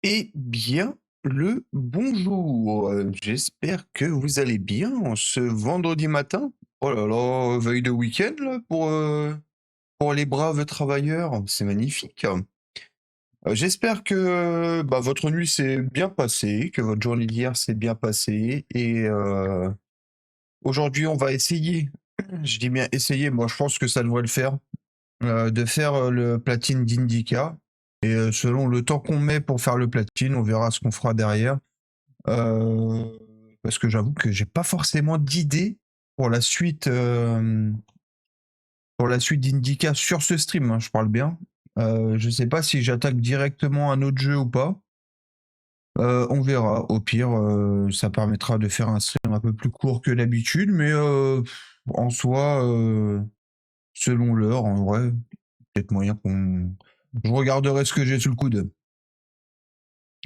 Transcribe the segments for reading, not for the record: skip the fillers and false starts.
Eh bien, le bonjour. J'espère que vous allez bien en ce vendredi matin. Oh là là, veille de week-end là pour les braves travailleurs, c'est magnifique. J'espère que bah, votre nuit s'est bien passée, que votre journée d'hier s'est bien passée et aujourd'hui on va essayer. Je dis bien essayer, moi je pense que ça devrait le faire, de faire le platine d'Indica. Et selon le temps qu'on met pour faire le platine, on verra ce qu'on fera derrière. Euh, Parce que j'avoue que j'ai pas forcément d'idée pour pour la suite d'Indica sur ce stream, hein, je parle bien. Je sais pas si j'attaque directement un autre jeu ou pas. On verra. Au pire, ça permettra de faire un stream un peu plus court que d'habitude, mais en soi, selon l'heure, en vrai, peut-être moyen qu'on. Je regarderai ce que j'ai sous le coude.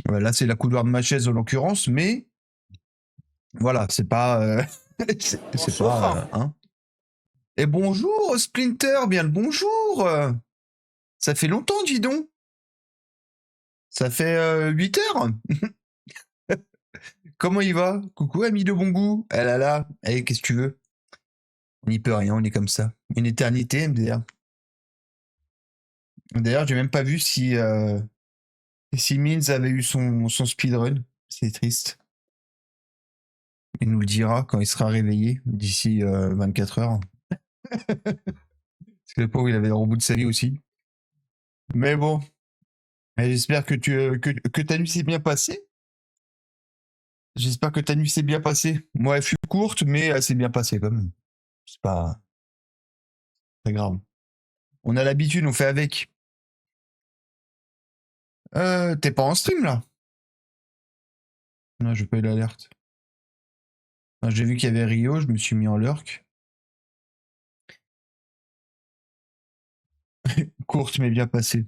Là, c'est la couloir de ma chaise en l'occurrence, mais voilà, c'est pas. C'est Bonjour. pas. Hein. Et bonjour, Splinter, bien le bonjour. Ça fait longtemps, dis donc. Ça fait 8 heures. Comment il va? Coucou, ami de bon goût. Ah là là, eh, qu'est-ce que tu veux? On n'y peut rien, on est comme ça. Une éternité, MDR. D'ailleurs, j'ai même pas vu si Mills avait eu son speedrun. C'est triste. Il nous le dira quand il sera réveillé d'ici 24 heures. Parce que le pauvre, il avait le reboot de sa vie aussi. Mais bon, j'espère que ta nuit s'est bien passée. J'espère que ta nuit s'est bien passée. Moi, elle fut courte, mais elle s'est bien passée quand même. C'est pas très grave. On a l'habitude, on fait avec. T'es pas en stream là? Non, j'ai pas eu l'alerte. J'ai vu qu'il y avait Rio, je me suis mis en lurk. Courte mais bien passée.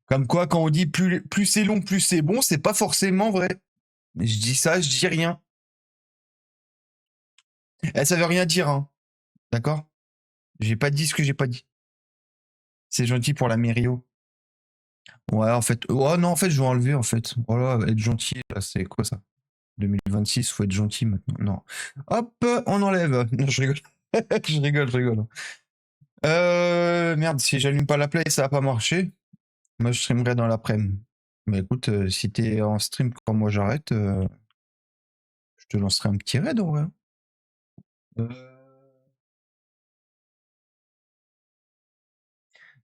Comme quoi, quand on dit plus c'est long, plus c'est bon, c'est pas forcément vrai. Mais je dis ça, je dis rien. Ça veut rien dire, hein. D'accord? J'ai pas dit ce que j'ai pas dit. C'est gentil pour la Mério. Ouais, en fait. Oh non, en fait, je vais enlever, en fait. Voilà, être gentil, là, c'est quoi ça? 2026, faut être gentil maintenant. Non. Hop, on enlève. Non, je rigole. Je rigole. Merde, si j'allume pas la play, ça va pas marcher. Moi, je streamerai dans l'après-midi. Mais écoute, si t'es en stream quand moi j'arrête, je te lancerai un petit raid, en vrai. Euh,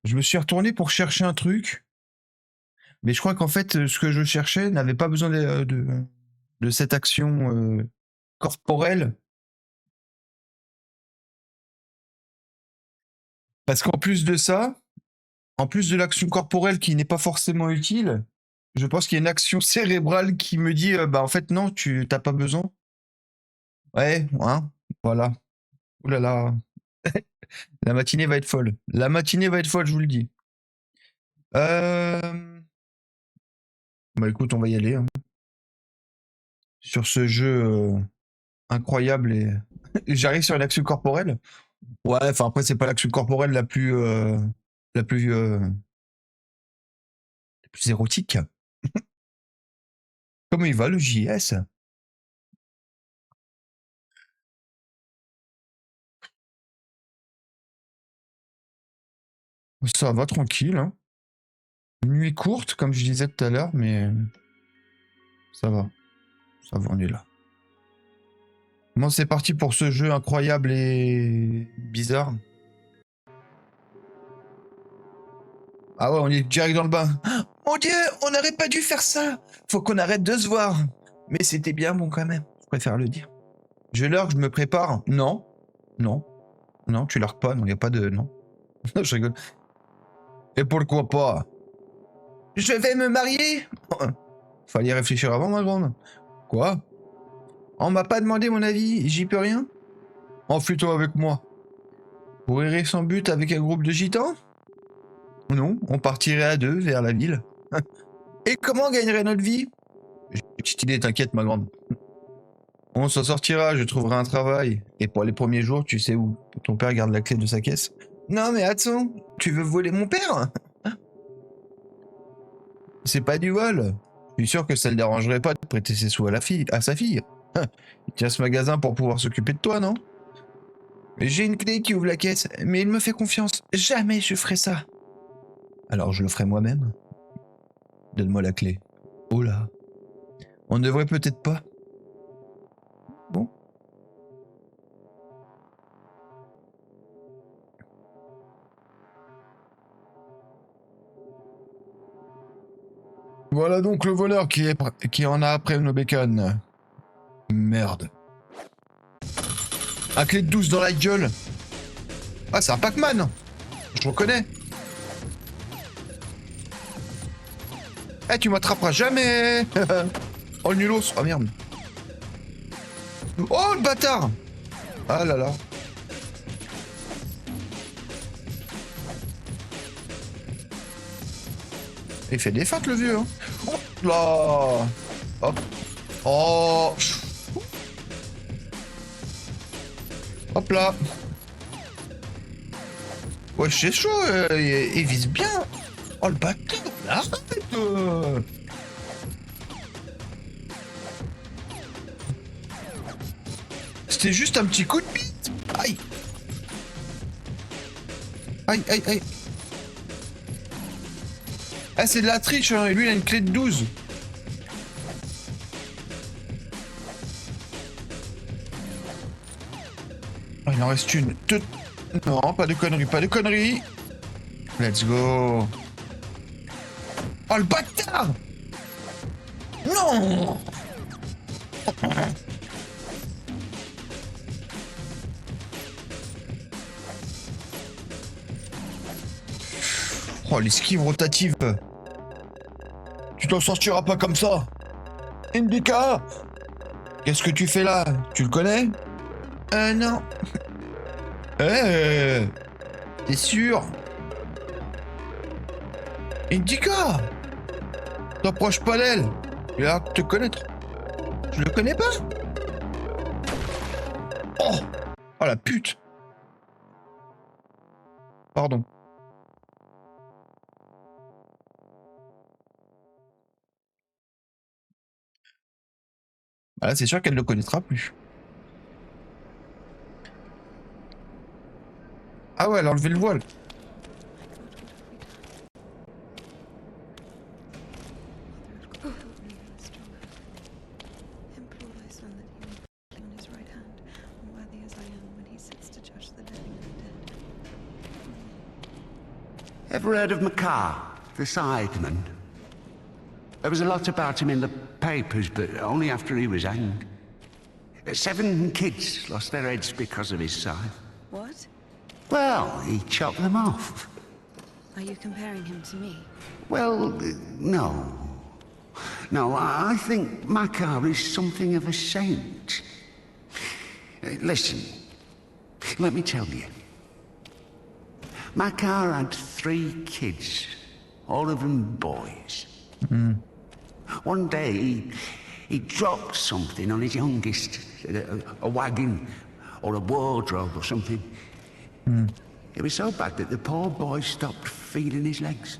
Je me suis retourné pour chercher un truc, mais je crois qu'en fait, ce que je cherchais n'avait pas besoin de cette action corporelle. Parce qu'en plus de ça, en plus de l'action corporelle qui n'est pas forcément utile, je pense qu'il y a une action cérébrale qui me dit bah en fait non, tu t'as pas besoin. Ouais, hein, voilà. Ouh là là, la matinée va être folle. La matinée va être folle, je vous le dis. Bah écoute, on va y aller, hein. Sur ce jeu incroyable et j'arrive sur l'action corporelle. Ouais, enfin après c'est pas l'action corporelle la plus la plus érotique. Comment il va le JS? Ça va tranquille, hein. Nuit courte, comme je disais tout à l'heure, mais ça va. Ça va, on est là. Bon, c'est parti pour ce jeu incroyable et bizarre. Ah ouais, on est direct dans le bain. Mon Dieu, on n'aurait pas dû faire ça. Faut qu'on arrête de se voir. Mais c'était bien bon quand même. Je préfère le dire. Je lurk, je me prépare. Non, non, non, tu lurk pas. Non, il y a pas de non. Je rigole. Et pourquoi pas? Je vais me marier. Fallait réfléchir avant, ma grande. Quoi? On m'a pas demandé mon avis. J'y peux rien. Enfuis-toi avec moi. Pour errer sans but avec un groupe de gitans? Non, on partirait à deux vers la ville. Et comment on gagnerait notre vie? J'ai une petite idée, t'inquiète, ma grande. On s'en sortira, je trouverai un travail. Et pour les premiers jours, tu sais où ton père garde la clé de sa caisse. Non mais attends, tu veux voler mon père? C'est pas du vol. Je suis sûr que ça le dérangerait pas de prêter ses sous à sa fille. Il tient ce magasin pour pouvoir s'occuper de toi, non? J'ai une clé qui ouvre la caisse, mais il me fait confiance. Jamais je ferai ça. Alors je le ferai moi-même. Donne-moi la clé. Oh là. On ne devrait peut-être pas. Bon. Voilà donc le voleur qui en a après nos bacon. Merde. Un clé de 12 dans la gueule. Ah, c'est un Pac-Man. Je reconnais. Eh, tu m'attraperas jamais. Oh, le nulos. Oh, merde. Oh, le bâtard. Ah là là. Il fait des feintes, le vieux. Hein. Hop là. Hop. Oh. Hop là. Ouais, c'est chaud. Il vise bien. Oh, le bâtard. Arrête. C'était juste un petit coup de bite. Aïe. Aïe, aïe, aïe. Ah, c'est de la triche, hein. Et lui, il a une clé de 12. Oh, il en reste une. Non, pas de conneries, pas de conneries. Let's go. Oh, le bâtard. Non. Oh, l'esquive rotative. Tu t'en sortiras pas comme ça. Indica. Qu'est-ce que tu fais là? Tu le connais? Non. T'es sûr? Indica. T'approches pas d'elle. Il a l'air de te connaître. Je le connais pas? Oh. Oh la pute. Pardon. Voilà, c'est sûr qu'elle ne le connaîtra plus. Ah ouais, elle a enlevé le voile. Ever heard of Makar, the Sideman? There was a lot about him in the papers, but only after he was hanged. 7 kids lost their heads because of his scythe. What? Well, he chopped them off. Are you comparing him to me? Well, no. No, I think Makar is something of a saint. Listen, let me tell you. Makar had 3 kids, all of them boys. One day, he dropped something on his youngest, a wagon or a wardrobe or something. It was so bad that the poor boy stopped feeding his legs.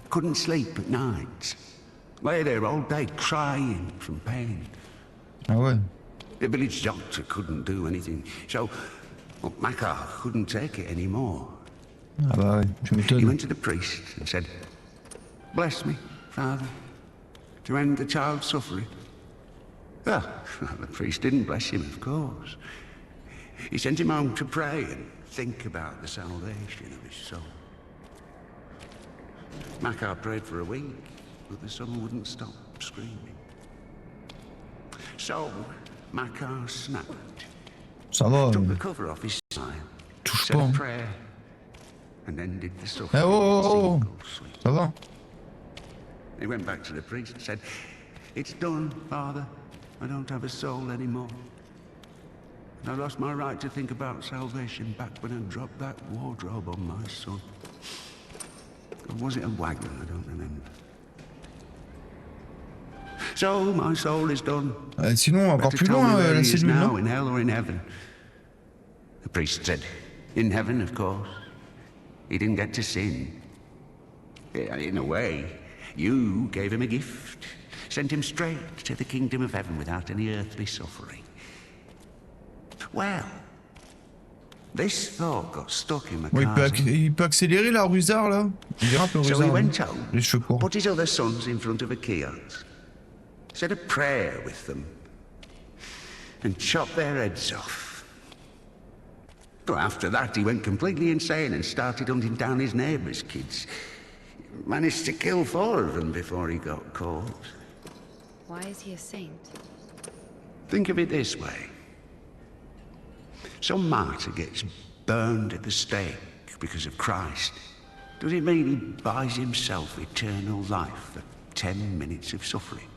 Couldn't sleep at night. Lay there all day crying from pain. Ah ouais. The village doctor couldn't do anything, so Makar couldn't take it anymore. Ah bah ouais, tu He m'étonnes. went to the priest and said, "Bless me, Father, to end the child's suffering." Well, the priest didn't bless him, of course. He sent him home to pray and think about the salvation of his soul. Makar prayed for a week, but the son wouldn't stop screaming. So, Makar snapped, Ça va. took the cover off his sign, Touche said pas. a Hein. prayer, and ended the Eh suffering oh, of a oh, oh. single sleep. Ça va. He went back to the priest and said, "It's done, Father. I don't have a soul anymore. And I lost my right to think about salvation back when I dropped that wardrobe on my son. Or was it a wagon? I don't remember. So my soul is done. Sinon, encore Better plus tell me loin, where la he is cellule, now, non? in hell or in heaven." The priest said, "In heaven, of course. He didn't get to sin. Yeah, in a way, You gave him a gift, sent him straight to the kingdom of heaven without any earthly suffering. Well, this thought got stuck in Bon, Macar's. il peut accélérer la rusard là. Il est un peu So he rusard. went hein. home, Les cheveux courts. put his other sons in front of a kiosk, said a prayer with them, and chopped their heads off. But after that, he went completely insane and started hunting down his neighbours' kids. Managed to kill 4 of them before he got caught. Why is he a saint? Think of it this way. Some martyr gets burned at the stake because of Christ. Does it mean he buys himself eternal life for 10 minutes of suffering?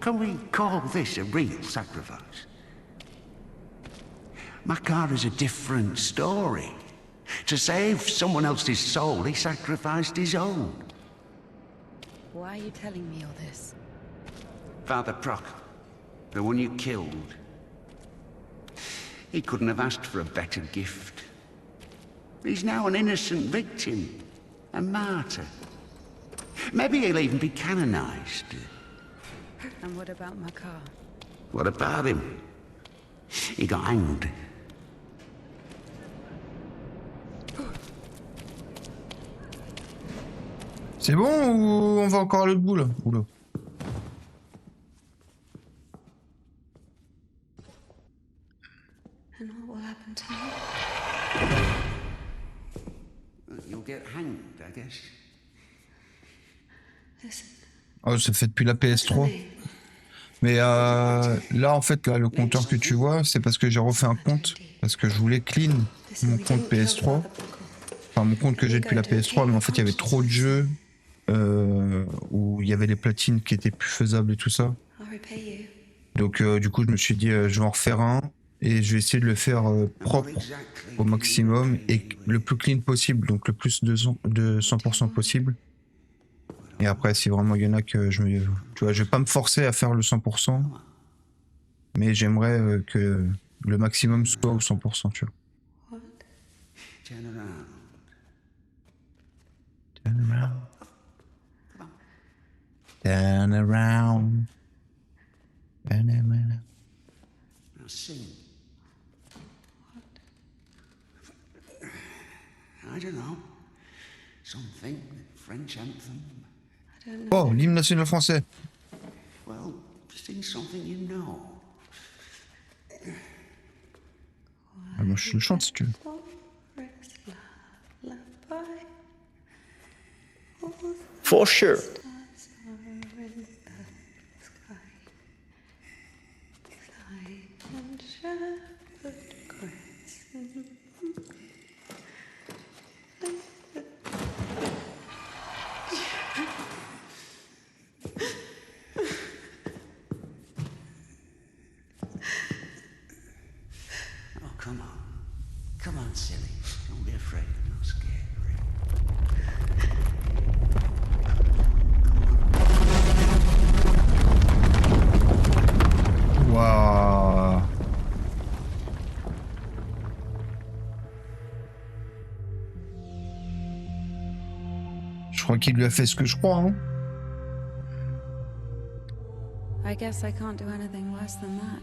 Can we call this a real sacrifice? Makar is a different story. To save someone else's soul, he sacrificed his own. Why are you telling me all this? Father Proc, the one you killed. He couldn't have asked for a better gift. He's now an innocent victim, a martyr. Maybe he'll even be canonized. And what about Makar? What about him? He got hanged. C'est bon ou on va encore à l'autre bout là? Oula. And what will happen to me? You'll get hanged, I guess. Listen. Oh, ça fait depuis la PS3. Mais là, en fait, là, le compteur que tu vois, c'est parce que j'ai refait un compte. Parce que je voulais clean mon compte PS3. Enfin, mon compte que j'ai depuis la PS3. Mais en fait, il y avait trop de jeux où il y avait les platines qui étaient plus faisables et tout ça. I'll repay you. Donc, du coup, je me suis dit, je vais en refaire un. Et je vais essayer de le faire propre au maximum et le plus clean possible. Donc, le plus de 100% possible. Et après, si vraiment il y en a que je me... Tu vois, je vais pas me forcer à faire le 100%. Mais j'aimerais que le maximum soit au 100%, tu vois. Turn around. Turn around. Turn around. Turn around. Now sing. I don't know. Something. French anthem. Oh, l'hymne national français. Well, sing something you know. Ah, moi, je le chante si tu veux. For sure. Oh, come on. Come on, silly. Don't be afraid. I'm not scared. Waouh. Je crois qu'il lui a fait ce que je crois, hein. I guess I can't do anything worse than that.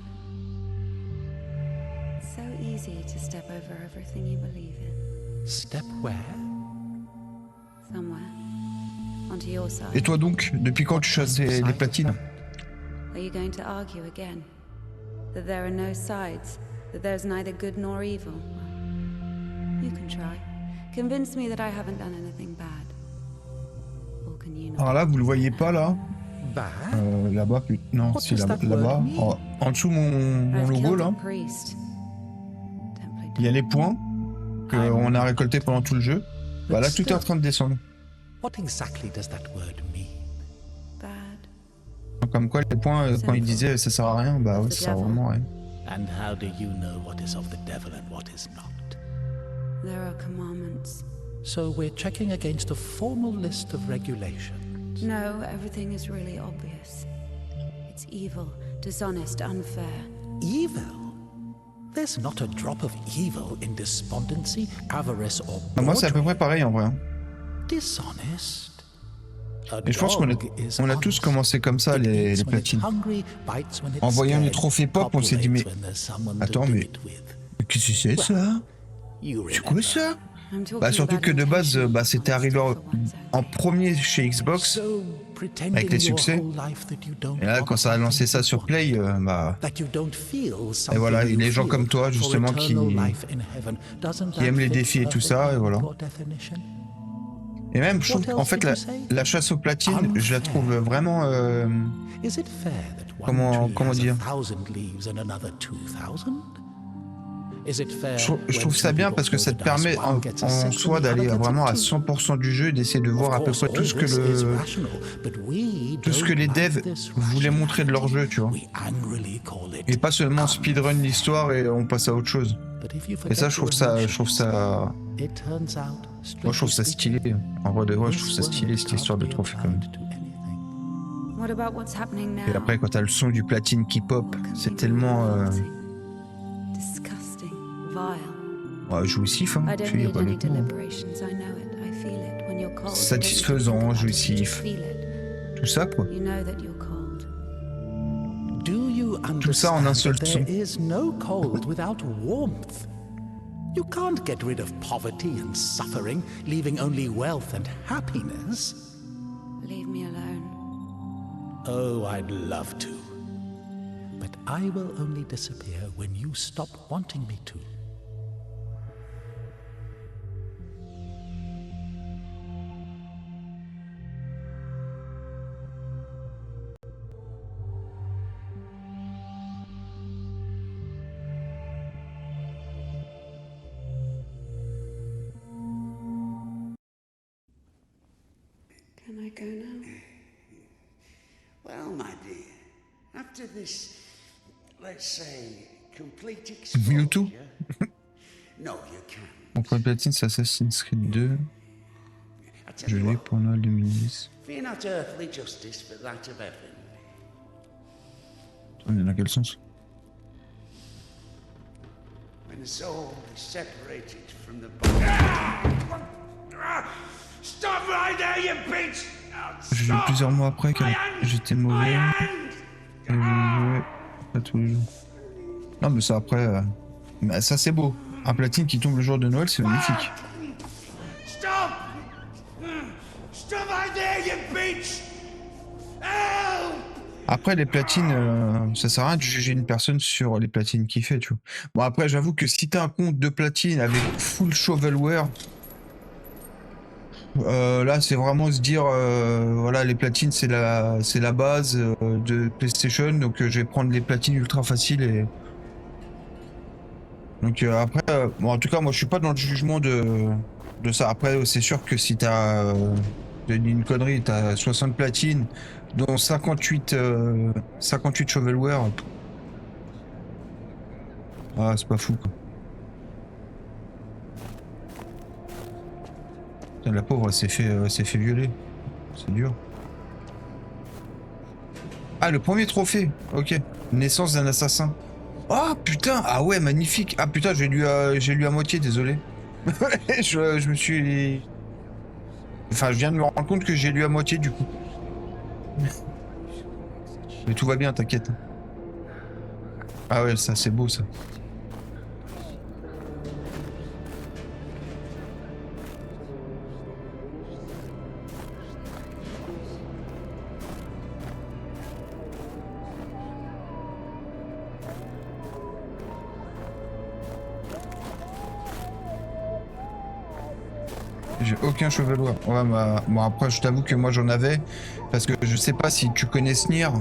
It's so easy to step over everything you believe in. Step where? Somewhere. Onto your side. Et toi donc, depuis quand tu chasses les platines? Are you going to argue again? That there are no sides? That there's neither good nor evil? You can try. Convince me that I haven't done anything bad. Or can you not? Alors là, vous le voyez pas là? Bad? Là-bas, non, What c'est does that là-bas. word mean? En dessous mon I've logo killed là, a priest. Don't play il y a les points qu'on a récoltés pendant tout le jeu. Bah là, tout est en train de descendre. What exactly does that word mean? bad. Comme quoi, les points, quand ils disaient ça sert à rien, bah ouais, ça sert vraiment à rien. And how do you know what is of the devil and what is not? There are commandments. So we're checking against a formal list of regulations. No, everything is really obvious. It's evil, dishonest, unfair. Evil? There's not a drop of evil in despondency, avarice, or Bah, moi, c'est à peu boredom. près pareil en vrai. Hein. dishonest. Et je pense qu'on a tous commencé comme ça, les platines. En voyant les trophées pop, on s'est dit, mais attends, mais qu'est-ce que c'est ça? C'est quoi ça? Bah surtout que de base, bah, c'était arrivé en premier chez Xbox, avec les succès. Et là, quand ça a lancé ça sur Play, bah... Et voilà, et les gens comme toi, justement, qui aiment les défis et tout ça, et voilà. Et même, je trouve qu'en fait, la chasse aux platines, je la trouve vraiment... comment dire? Je trouve ça bien parce que ça te permet en soi d'aller vraiment à 100% du jeu et d'essayer de voir à peu près tout ce que les devs voulaient montrer de leur jeu, tu vois. Et pas seulement speedrun l'histoire et on passe à autre chose. Et ça, je trouve ça stylé. En vrai de vrai, je trouve ça stylé cette histoire de trophée quand même. Et après, quand t'as le son du platine qui pop, c'est tellement... Ouais, jouissif, hein. Je suis satisfaisant, jouissif. Tout ça, quoi. Tout ça en un seul son. You can't get rid of poverty and suffering, leaving only wealth and happiness. Leave me alone. Oh, I'd love to. But I will only disappear when you stop wanting me to. Can I go now? Well, my dear, after this, let's say, complete exposure... Mewtwo. No, you can't. Mon premier platine, c'est Assassin's Creed 2. Je l'ai pour Noël 2010. Fear not earthly justice, but that of heaven. On est dans quel sens? When the soul is separated from the body... Stop right there, you bitch! J'ai joué plusieurs mois après car j'étais mauvais. Et je jouais pas tous les jours. Non mais ça après... Mais ça c'est beau. Un platine qui tombe le jour de Noël, c'est magnifique. Stop! Stop right there, you bitch! Help! Après les platines, ça sert à rien de juger une personne sur les platines qu'il fait, tu vois. Bon après j'avoue que si t'as un compte de platine avec full shovelware, là c'est vraiment se dire voilà, les platines c'est la base de PlayStation, donc je vais prendre les platines ultra faciles et donc après bon en tout cas moi je suis pas dans le jugement de ça. Après c'est sûr que si t'as une connerie, t'as 60 platines dont 58 shovelware, ah c'est pas fou quoi. Putain, la pauvre elle s'est fait violer. C'est dur. Ah le premier trophée, ok. Naissance d'un assassin. Ah putain, ah ouais magnifique. Ah putain j'ai lu à moitié, désolé. je me suis... Enfin je viens de me rendre compte que j'ai lu à moitié du coup. Mais tout va bien, t'inquiète. Ah ouais ça c'est beau ça. J'ai aucun chevelware. Ouais, bah, bon après je t'avoue que moi j'en avais parce que je sais pas si tu connais Sneer.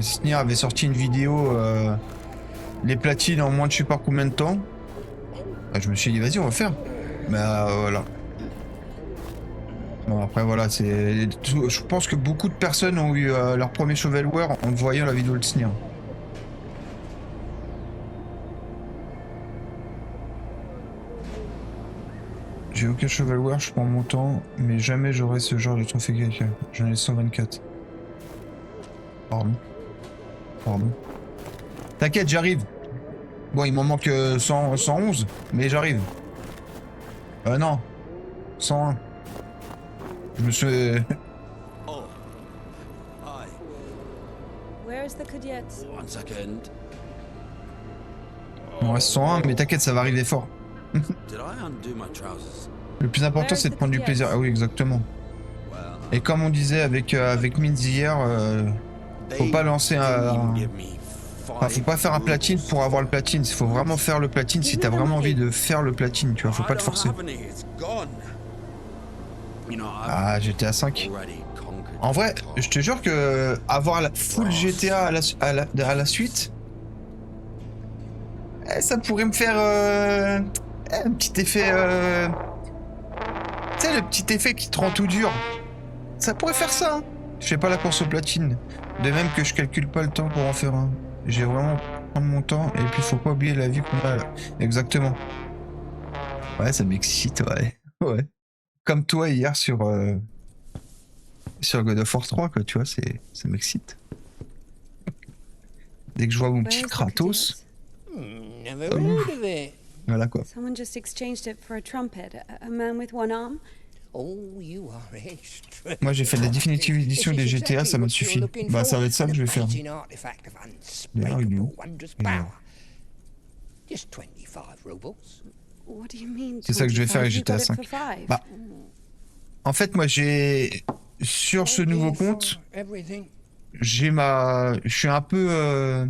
Sneer avait sorti une vidéo les platines en moins de je sais pas combien de temps. Bah, je me suis dit vas-y on va faire. Bah voilà. Bon après voilà c'est. Je pense que beaucoup de personnes ont eu leur premier shovelware en voyant la vidéo de Sneer. J'ai aucun chevelware, je prends mon temps, mais jamais j'aurai ce genre de trophée quelqu'un. J'en ai 124. Pardon. T'inquiète, j'arrive. Bon, il m'en manque 111, mais j'arrive. Non. 101. Je me suis... Oh, hi. Where is the cadet? 1 second. Il m'en reste 101, mais t'inquiète, ça va arriver fort. Did I undo my trousers? Le plus important, c'est de prendre du plaisir. Ah oui, exactement. Et comme on disait avec Minz hier, faut pas lancer un... Enfin, faut pas faire un platine pour avoir le platine. Il faut vraiment faire le platine si t'as vraiment envie de faire le platine, tu vois. Faut pas te forcer. Ah, GTA 5. En vrai, je te jure que avoir la full GTA à la suite, ça pourrait me faire un petit effet... Tu sais, le petit effet qui te rend tout dur. Ça pourrait faire ça, hein. Je fais pas la course au platine. De même que je calcule pas le temps pour en faire un. J'ai vraiment prendre mon temps et puis faut pas oublier la vie qu'on a là. Exactement. Ouais, ça m'excite, ouais. Ouais. Comme toi hier sur God of War 3, quoi, tu vois, ça m'excite. Dès que je vois mon petit Kratos, Never heard of it. voilà quoi. Someone just exchanged it for a trumpet. A man with one arm. Oh, you are extra. Moi j'ai fait la définitive édition des GTA, ça m'a suffi. Bah ça va être ça que je vais faire. D'ailleurs, il est où? Just 25 rubles. What do you mean? C'est ça que je vais faire avec 25? You GTA got it 5. for 5. Bah, en fait, moi j'ai... Sur ce nouveau compte, Everything. je suis un peu...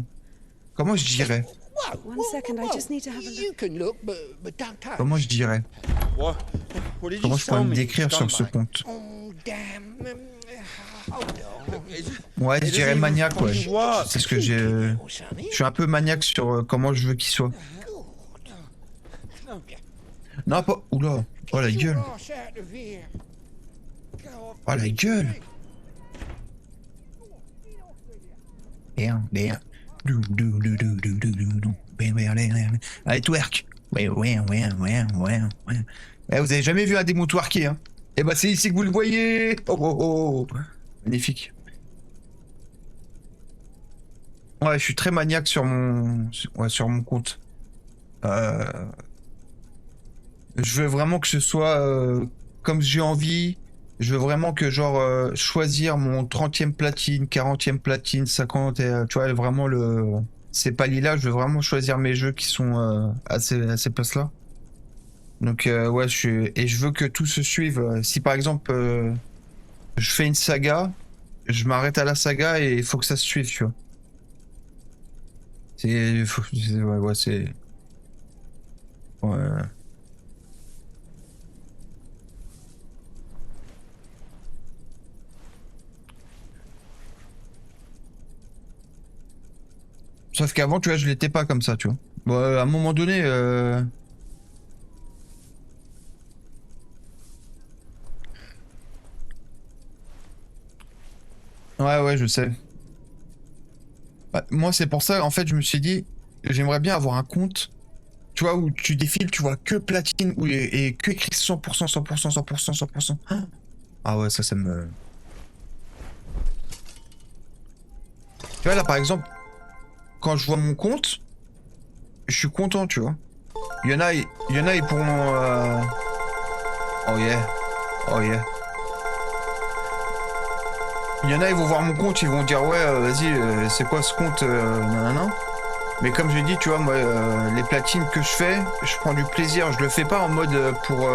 Comment je dirais? One second, I just need to have a You look. can look, but don't touch. Comment je dirais? What? What did you Comment je pourrais tell me me, décrire sur ce scumbag? compte? Oh, damn. Hold on. Is it- Ouais, je It dirais doesn't maniaque, even ouais. fucking work. C'est ce que j'ai... Oh, sonny. Je suis un peu maniaque sur comment je veux qu'il soit. Non, pas... Oula. Oh la gueule. Ass out of here. Go Oh la gueule. Allez, twerk. Ouais. Vous avez jamais vu un démon twerker, hein? Eh bah c'est ici que vous le voyez. Oh. Magnifique. Ouais, je suis très maniaque sur mon compte. Je veux vraiment que ce soit comme j'ai envie. Je veux vraiment que genre choisir mon 30e platine, 40e platine, 50, tu vois, vraiment ces paliers-là, je veux vraiment choisir mes jeux qui sont à ces places-là. Donc ouais, et je veux que tout se suive. Si par exemple je fais une saga, je m'arrête à la saga et il faut que ça se suive, tu vois. Ouais, c'est... Ouais. Sauf qu'avant, tu vois, je l'étais pas comme ça, tu vois. Bon, à un moment donné... Ouais, je sais. Bah, moi, c'est pour ça, en fait, je me suis dit, j'aimerais bien avoir un compte, tu vois, où tu défiles, tu vois que platine et que écrit 100%, 100%, 100%, 100%. Ah ouais, ça me... Tu vois, là, par exemple, quand je vois mon compte, je suis content, tu vois. Il y en a, ils pourront... Oh yeah. Il y en a, ils vont voir mon compte, ils vont dire ouais, vas-y, c'est quoi ce compte, nanana. Mais comme je dis, tu vois, moi, les platines que je fais, je prends du plaisir. Je le fais pas en mode pour...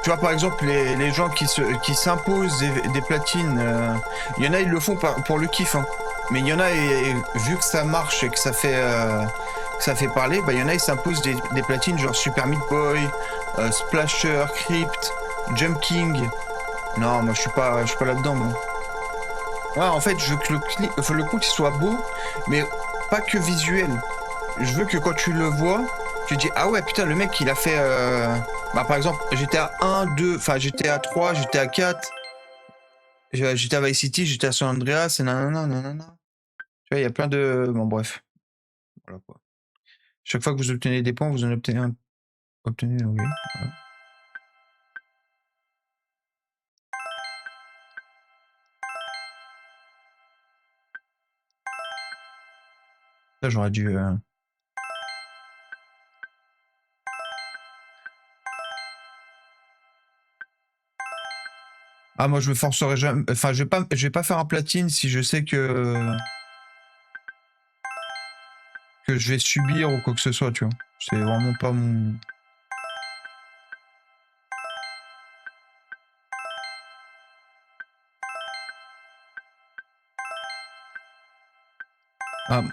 Tu vois, par exemple, les gens qui s'imposent des platines, il y en a, ils le font pour le kiff, hein. Mais il y en a, et vu que ça marche et que ça fait parler, bah il y en a, ils s'imposent des platines genre Super Meat Boy, Splasher, Crypt, Jump King. Non, moi je suis pas là-dedans, moi. Ouais, en fait, je veux que le compte il soit beau, mais pas que visuel. Je veux que quand tu le vois, tu te dis ah ouais putain le mec il a fait bah par exemple GTA 1, 2, enfin GTA 3, GTA 4, GTA Vice City, GTA San Andreas et nanana. Tu vois, il y a plein de... Bon bref. Voilà quoi. Chaque fois que vous obtenez des points, vous en obtenez un. Obtenez, oui. Voilà. Ça j'aurais dû... Ah, moi, je me forcerai jamais. Enfin, je vais pas faire un platine si je sais que je vais subir ou quoi que ce soit, tu vois. C'est vraiment pas mon. Ah,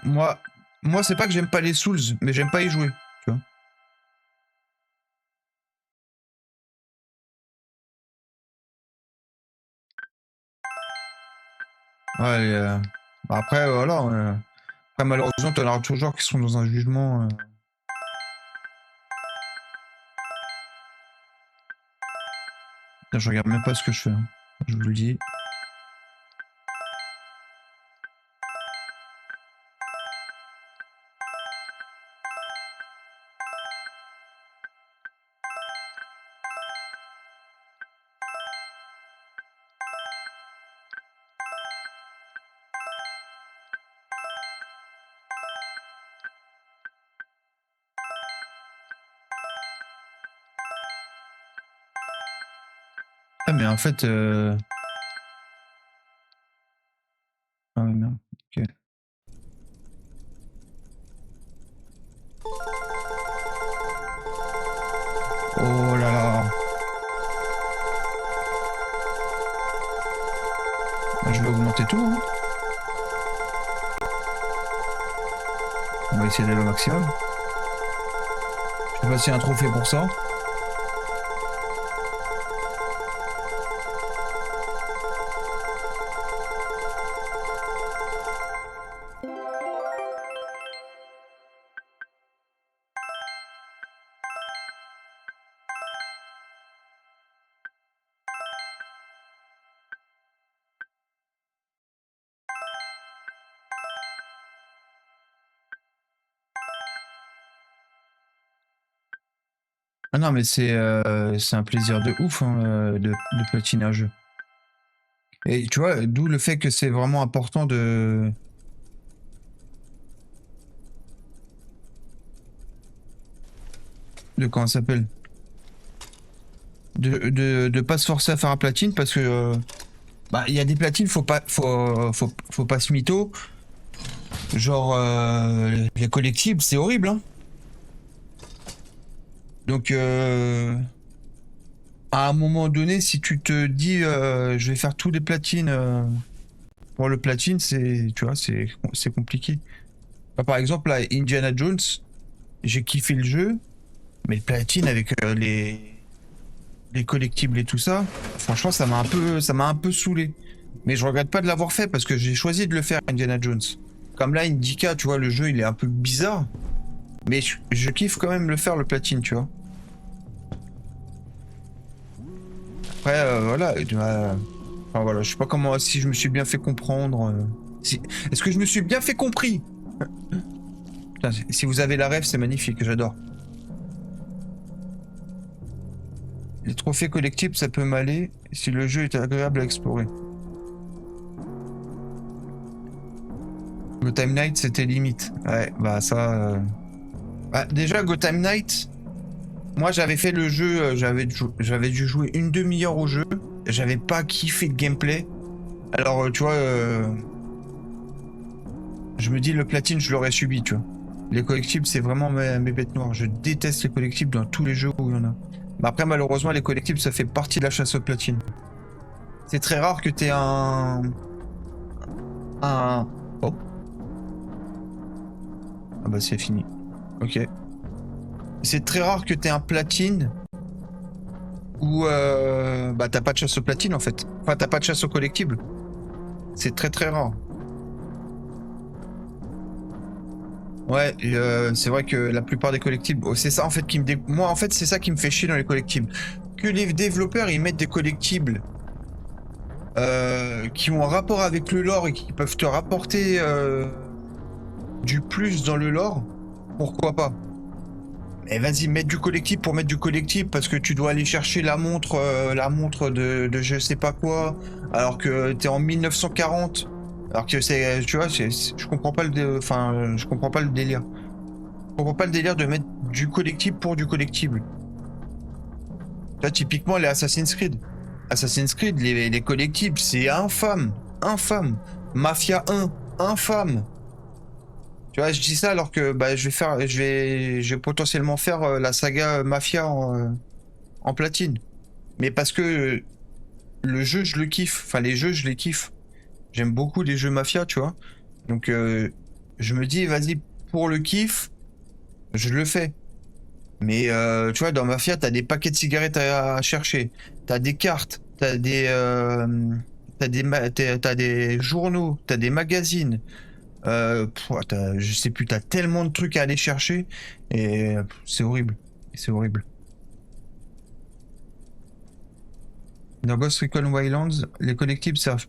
moi, c'est pas que j'aime pas les Souls, mais j'aime pas y jouer, tu vois. Ouais, bah après, voilà. Après, malheureusement, t'en auras toujours qui sont dans un jugement. Je regarde même pas ce que je fais, hein. Je vous le dis. Ah, mais en fait. Ah, ouais, merde. Ok. Oh là là. Bah, je vais augmenter tout, hein. On va essayer d'aller au maximum. Je sais pas s'il y a un trophée pour ça. Ah non, mais c'est un plaisir de ouf, hein, de platiner un jeu. Et tu vois, d'où le fait que c'est vraiment important de comment ça s'appelle, de pas se forcer à faire un platine parce que bah il y a des platines, faut pas se mytho. Genre les collectibles, c'est horrible, hein. Donc à un moment donné, si tu te dis je vais faire tous les platines pour le platine, c'est, tu vois, c'est compliqué. Bah, par exemple, là, Indiana Jones, j'ai kiffé le jeu, mais le platine avec les collectibles et tout ça, franchement, ça m'a un peu saoulé. Mais je regrette pas de l'avoir fait parce que j'ai choisi de le faire, Indiana Jones. Comme là, Indica, tu vois, le jeu, il est un peu bizarre, mais je kiffe quand même le faire, le platine, tu vois. Après, voilà, enfin, voilà, je sais pas comment, si je me suis bien fait comprendre. Est-ce que je me suis bien fait compris? Putain, si vous avez la ref, c'est magnifique, j'adore. Les trophées collectibles, ça peut m'aller si le jeu est agréable à explorer. Gotham Knight, c'était limite. Ouais, bah ça... Bah, déjà, Gotham Knight, moi j'avais fait le jeu, j'avais dû jouer une demi-heure au jeu. J'avais pas kiffé le gameplay. Alors, tu vois, je me dis, le platine, je l'aurais subi, tu vois. Les collectibles, c'est vraiment mes bêtes noires. Je déteste les collectibles dans tous les jeux où il y en a. Mais après, malheureusement, les collectibles, ça fait partie de la chasse au platine. C'est très rare que t'aies un... Oh. Ah bah c'est fini. Ok. C'est très rare que t'aies un platine où bah t'as pas de chasse au platine en fait. Enfin, t'as pas de chasse au collectible. C'est très très rare. Ouais, c'est vrai que la plupart des collectibles, c'est ça en fait qui me moi en fait c'est ça qui me fait chier dans les collectibles. Que les développeurs ils mettent des collectibles qui ont un rapport avec le lore et qui peuvent te rapporter du plus dans le lore, pourquoi pas? Mais vas-y, mettre du collectible pour mettre du collectible parce que tu dois aller chercher la montre de je sais pas quoi, alors que t'es en 1940. Alors que c'est, tu vois, je comprends pas je comprends pas le délire. Je comprends pas le délire de mettre du collectible pour du collectible. Là, typiquement, les Assassin's Creed. Assassin's Creed, les collectibles, c'est infâme. Infâme. Mafia 1, infâme. Tu vois, je dis ça alors que bah, je vais potentiellement faire la saga Mafia en platine. Mais parce que le jeu, je le kiffe. Enfin, les jeux, je les kiffe. J'aime beaucoup les jeux Mafia, tu vois. Donc, je me dis, vas-y, pour le kiff, je le fais. Mais tu vois, dans Mafia, t'as des paquets de cigarettes à chercher. T'as des cartes, t'as des journaux, t'as des magazines. Je sais plus, t'as tellement de trucs à aller chercher. Et c'est horrible. C'est horrible. Dans Ghost Recon Wildlands, les collectibles servent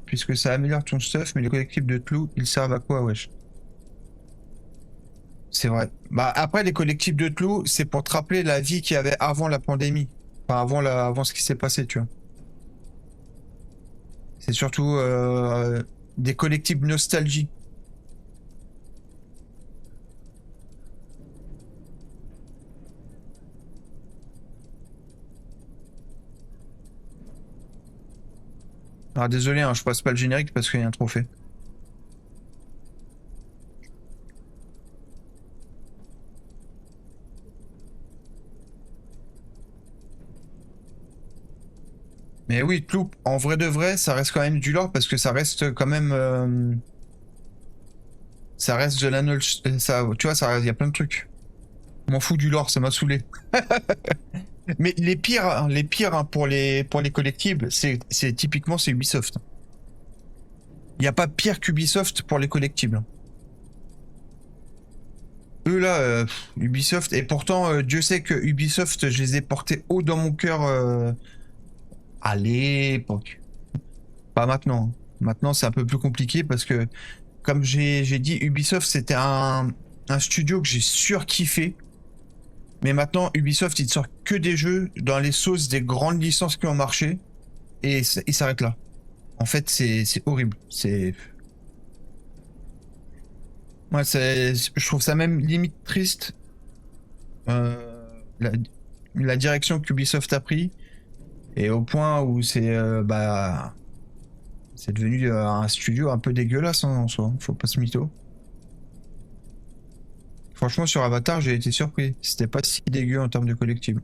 puisque ça améliore ton stuff, mais les collectibles de Clou, ils servent à quoi, wesh? C'est vrai. Bah après les collectifs de clous, c'est pour te rappeler la vie qu'il y avait avant la pandémie. Enfin avant ce qui s'est passé, tu vois. C'est surtout des collectifs nostalgie. Alors désolé, hein, je passe pas le générique parce qu'il y a un trophée. Mais oui, Clou, en vrai de vrai, ça reste quand même du lore parce que ça reste quand même ça reste de la ça, tu vois, il y a plein de trucs. Je m'en fous du lore, ça m'a saoulé. Mais les pires hein, pour les collectibles, c'est typiquement c'est Ubisoft. Il n'y a pas pire qu'Ubisoft pour les collectibles. Eux là, Ubisoft, et pourtant Dieu sait que Ubisoft, je les ai portés haut dans mon cœur à l'époque. Pas maintenant. Maintenant c'est un peu plus compliqué parce que, comme j'ai dit, Ubisoft c'était un studio que j'ai surkiffé. Mais maintenant, Ubisoft, il sort que des jeux dans les sauces des grandes licences qui ont marché. Et il s'arrête là. En fait, c'est horrible. Ouais, je trouve ça même limite triste. La, la direction qu'Ubisoft a pris. Et au point où c'est devenu un studio un peu dégueulasse hein, en soi. Faut pas se mytho. Franchement, sur Avatar, j'ai été surpris. C'était pas si dégueu en termes de collectible.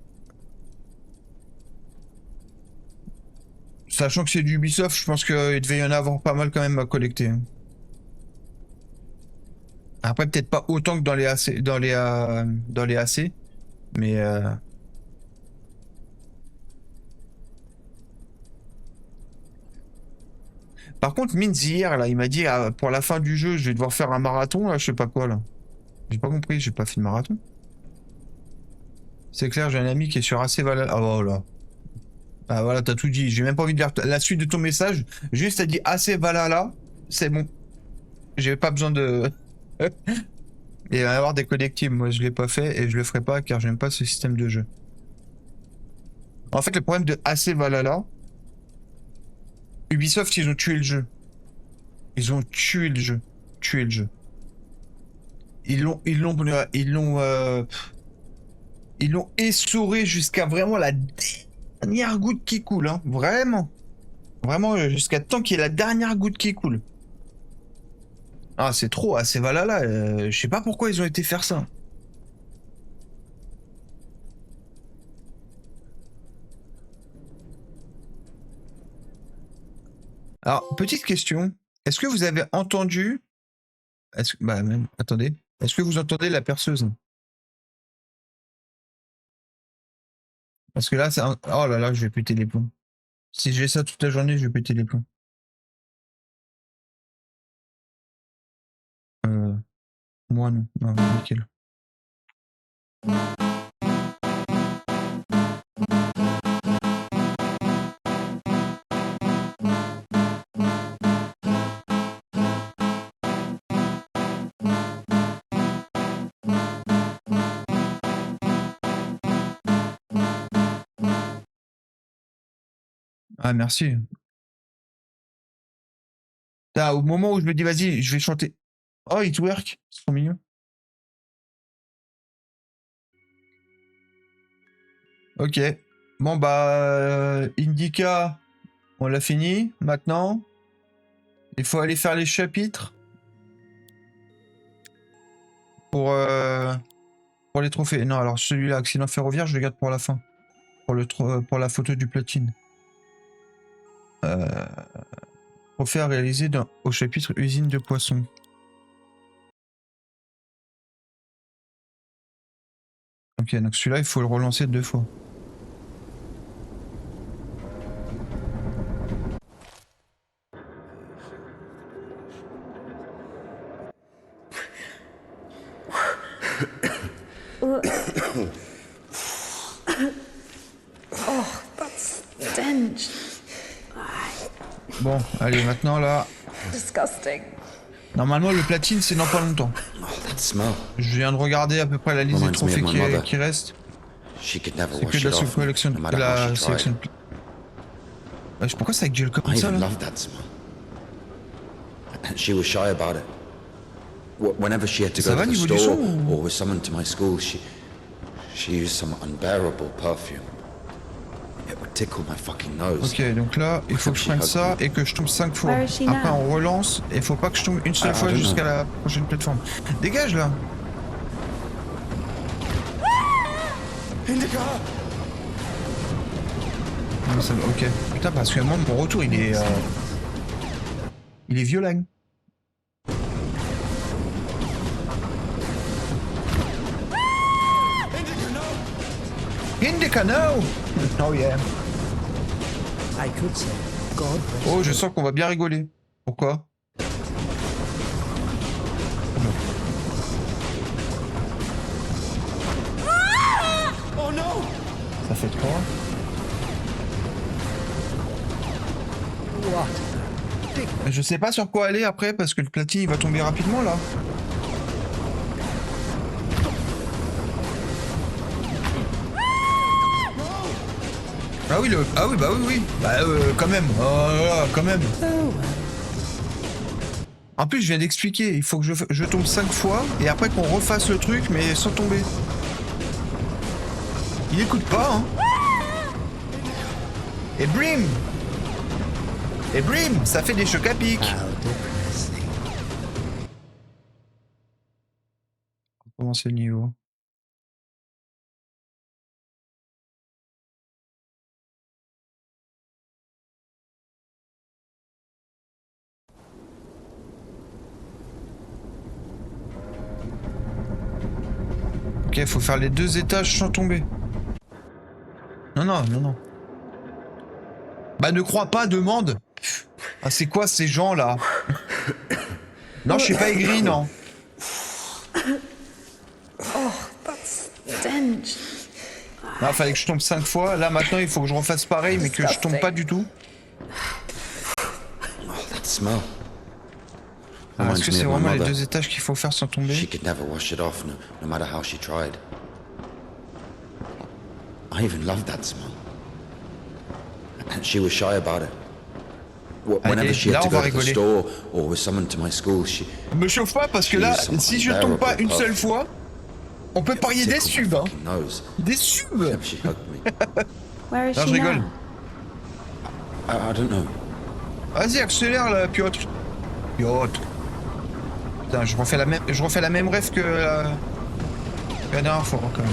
Sachant que c'est du Ubisoft, je pense qu'il devait y en avoir pas mal quand même à collecter. Après, peut-être pas autant que dans les AC, dans les AC, mais par contre, Minz hier, là, il m'a dit ah, pour la fin du jeu, je vais devoir faire un marathon, là, je sais pas quoi, là. J'ai pas compris, j'ai pas fait de marathon. C'est clair, j'ai un ami qui est sur AC Valhalla. Ah voilà. Ah voilà, t'as tout dit. J'ai même pas envie de lire la suite de ton message. Juste, t'as dit AC Valhalla, c'est bon. J'ai pas besoin de. Et il va y avoir des collectibles. Moi, je l'ai pas fait et je le ferai pas car j'aime pas ce système de jeu. En fait, le problème de AC Valhalla, Ubisoft, ils ont tué le jeu. Ils ont tué le jeu. Tué le jeu. Ils l'ont essoré jusqu'à vraiment la dernière goutte qui coule, hein. Vraiment. Vraiment, jusqu'à temps qu'il y ait la dernière goutte qui coule. Ah, c'est trop, AC Valhalla, je sais pas pourquoi ils ont été faire ça. Alors, petite question. Est-ce que vous avez entendu... Bah, même... Attendez. Est-ce que vous entendez la perceuse? Parce que là, c'est un... Oh là là, je vais péter les plombs. Si j'ai ça toute la journée, je vais péter les plombs. Moi, non. Non, nickel. Ah, merci. Là, au moment où je me dis, vas-y, je vais chanter. Oh, it work. C'est trop mignon. Ok. Bon bah Indica, on l'a fini. Maintenant, il faut aller faire les chapitres pour les trophées. Non, alors celui-là, accident ferroviaire, je le garde pour la fin. Pour la photo du platine. Trophée à réaliser au chapitre usine de poissons. Ok, donc celui-là, il faut le relancer 2 fois. Stench. Bon, allez, maintenant là, Disgusting. normalement le platine c'est dans pas longtemps. That smell. Je viens de regarder à peu près la liste des Reminds me of trophées my mother. qui restent. She could never C'est wash que de la it off, sous-collection. no matter how she tried. Wesh, pourquoi ça gueule comme I ça even là? loved that smell. And she was shy about it. Whenever she had to Ça go va to the niveau du store son ou- or was summoned to my school, she used some unbearable perfume. It would tickle my fucking nose. Ok, donc là, il faut que je prenne ça et que je tombe 5 fois. Where is she Après, now? on relance et il faut pas que je tombe une seule Ah, fois I don't jusqu'à know. la prochaine plateforme. Dégage là! Non, ça va, ok. Putain, parce que moi, mon retour, il est violent. Indica, no! Oh yeah. I could say, God bless Oh, je sens qu'on va bien rigoler. Pourquoi? Oh no! Ça fait 3. What? Je sais pas sur quoi aller après parce que le platine il va tomber rapidement là. Ah oui, ah oui, bah oui. Bah quand même. Oh là là, quand même. En plus, je viens d'expliquer, il faut que je tombe 5 fois et après qu'on refasse le truc mais sans tomber. Il écoute pas, hein. Et brim! Et brim! Ça fait des chocs à pic. How depressing. On va commencer le niveau. Ok, faut faire les 2 étages sans tomber. Non. Bah ne crois pas, demande. Ah c'est quoi ces gens là? Non, je suis pas aigri, non. Stench. Non, fallait que je tombe 5 fois. Là maintenant, il faut que je refasse pareil, mais que je tombe pas du tout. That smell. Ah, est-ce Reminds que me c'est of my vraiment les mother. 2 étages qu'il faut faire sans She tomber? could never wash it off, no matter how she tried. I even loved that smell. And she was shy about it. Whenever Allez, she là, had to on va go to the rigoler. store or was summoned to my school, she Me chauffe pas parce que là, si je tombe pas une seule fois, on peut parier des tickled my subs, hein. fucking nose. Des subs. Whenever she hugged me. Where is Non, she je rigole. now? I don't know. Vas-y, accélère là, Piotr. Piotr. Putain, je refais la même rêve que la dernière fois quand même.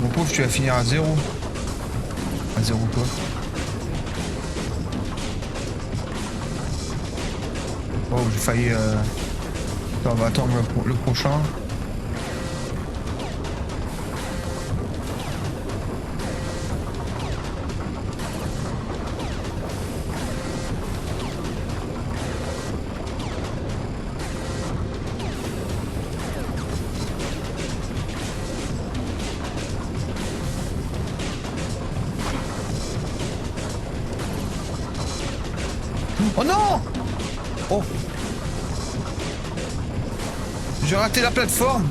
Mon pauvre, tu vas finir à 0. À 0 quoi? Oh, j'ai failli... Attends, on va attendre le prochain. Oh non! Oh! J'ai raté la plateforme!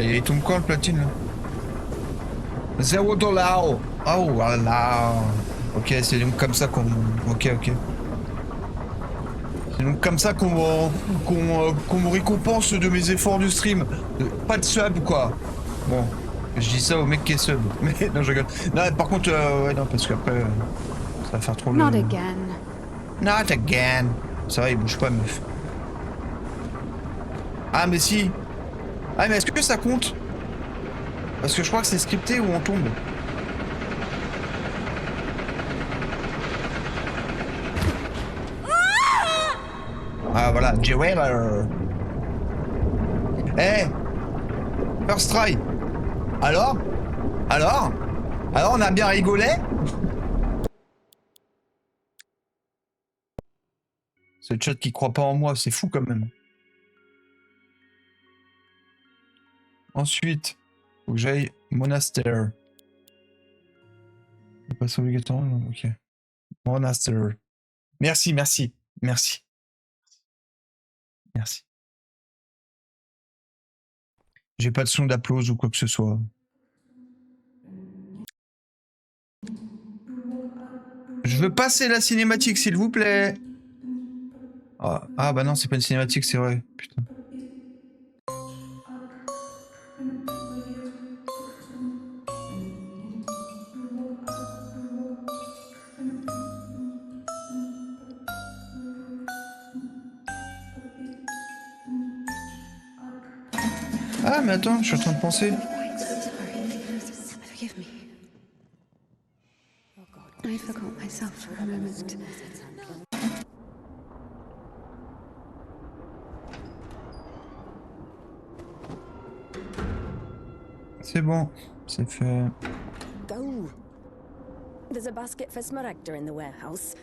Il tombe quoi le platine là? $0. Oh voilà. Ok, c'est donc comme ça qu'on... Ok. C'est donc comme ça qu'on me récompense de mes efforts du stream. Pas de sub quoi. Bon, je dis ça au mec qui est sub. Mais non, je rigole. Non, par contre, ouais, non, parce qu'après, ça va faire trop Not le... again. Not again. Ça va, il bouge pas, meuf. Ah, mais si. Ah, mais est-ce que ça compte? Parce que je crois que c'est scripté ou on tombe. Ah, voilà, Jewel. Eh, first try. Alors, on a bien rigolé? C'est le chat qui croit pas en moi, c'est fou quand même. Ensuite, faut que j'aille monastère. Je passe obligatoirement, ok. Monastère. Merci. J'ai pas de son d'applause ou quoi que ce soit. Je veux passer la cinématique, s'il vous plaît. Ah bah non, c'est pas une cinématique, c'est vrai. Putain. Ah mais attends, je suis en train de penser. Forgive me. I forgot myself for a moment. C'est bon, c'est fait. Go. There's a basket for Smaragda in the warehouse.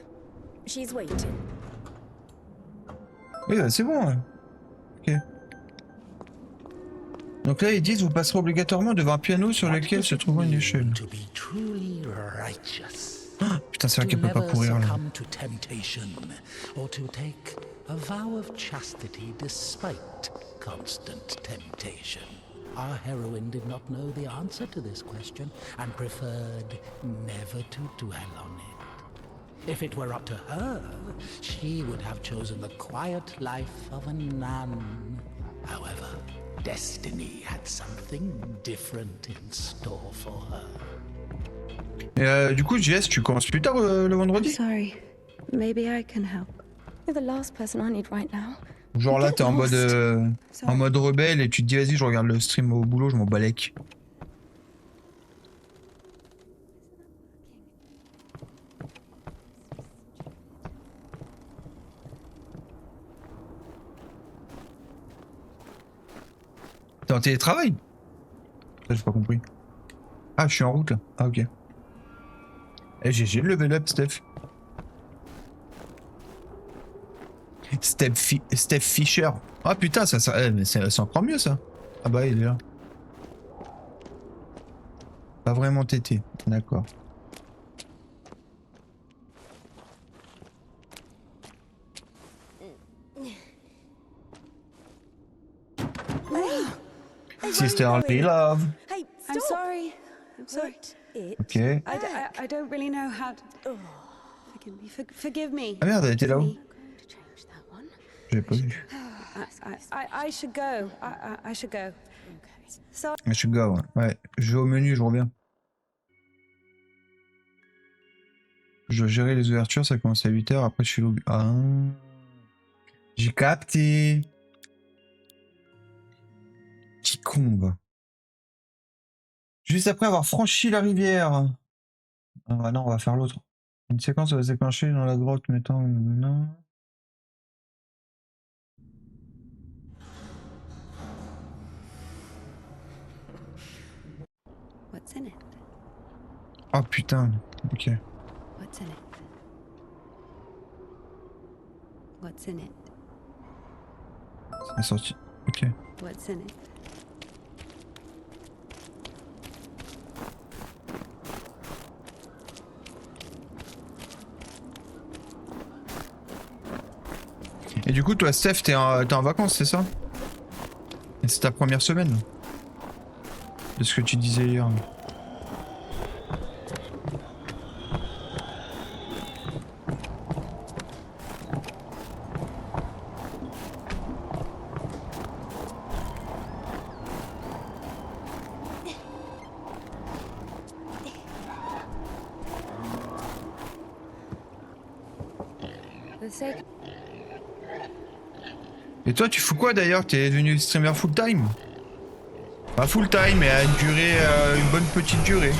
She's waiting. Oui, bah, c'est bon. Ouais. Ok. Donc là, ils disent vous passerez obligatoirement devant un piano sur lequel se trouve une échelle. To be truly righteous. Ah, putain, c'est vrai qu'elle peut pas To never courir là. succumb to temptation, or to take a vow of chastity despite constant temptation. Our heroine did not know the answer to this question and preferred never to dwell on it. If it were up to her, she would have chosen the quiet life of a nun. However, destiny had something different in store for her. Et du coup, JS, tu commences plus tard le vendredi? Sorry. Maybe I can help. You're the last person I need right now. Genre là, Get t'es en mode rebelle et tu te dis vas-y, je regarde le stream au boulot, je m'en balèque. T'es en télétravail? Ça, j'ai pas compris. Ah, je suis en route là. Ah, ok. Eh, j'ai le level up, Steph. Steph Fisher. Ah putain, mais c'est encore mieux ça. Ah bah il est là. Pas vraiment tété, d'accord. Sisterly love. Hey, stop. I'm sorry. I'm sorry. It. Ok. I don't really know how to... Forgive me. Forgive me. Ah merde, elle était là-haut. I'm going to change that one. J'ai pas vu. I should go. I should go. Sorry. Je suis gars, ouais. Ouais, je vais au menu, je reviens. Je dois gérer les ouvertures, ça commence à 8h, après je suis lobby. Ah. J'ai capté. Petit con, va. Juste après avoir franchi la rivière. Ah non, on va faire l'autre. Une séquence va se déclencher dans la grotte mettant... Non. What's in it? Oh putain, ok. What's in it? What's in it? C'est sorti. Ok. What's in it? Et du coup, toi, Steph, t'es en vacances, c'est ça? Et c'est ta première semaine? de ce que tu disais hier. For the sake. Et toi, tu fous quoi d'ailleurs? T'es devenu streamer full time? Pas full time, mais à une durée, une bonne petite durée.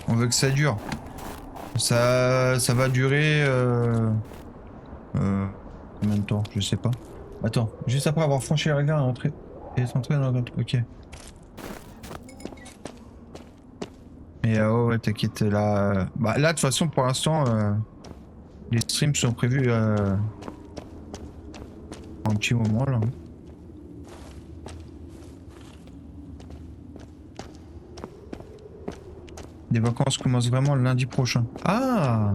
On veut que ça dure. Ça va durer... combien de temps? Je sais pas. Attends, juste après avoir franchi la gare et entrer dans le... Ok. Et ouais, t'inquiète, là... Bah là, de toute façon, pour l'instant, les streams sont prévus un petit moment, là. Les vacances commencent vraiment le lundi prochain. Ah!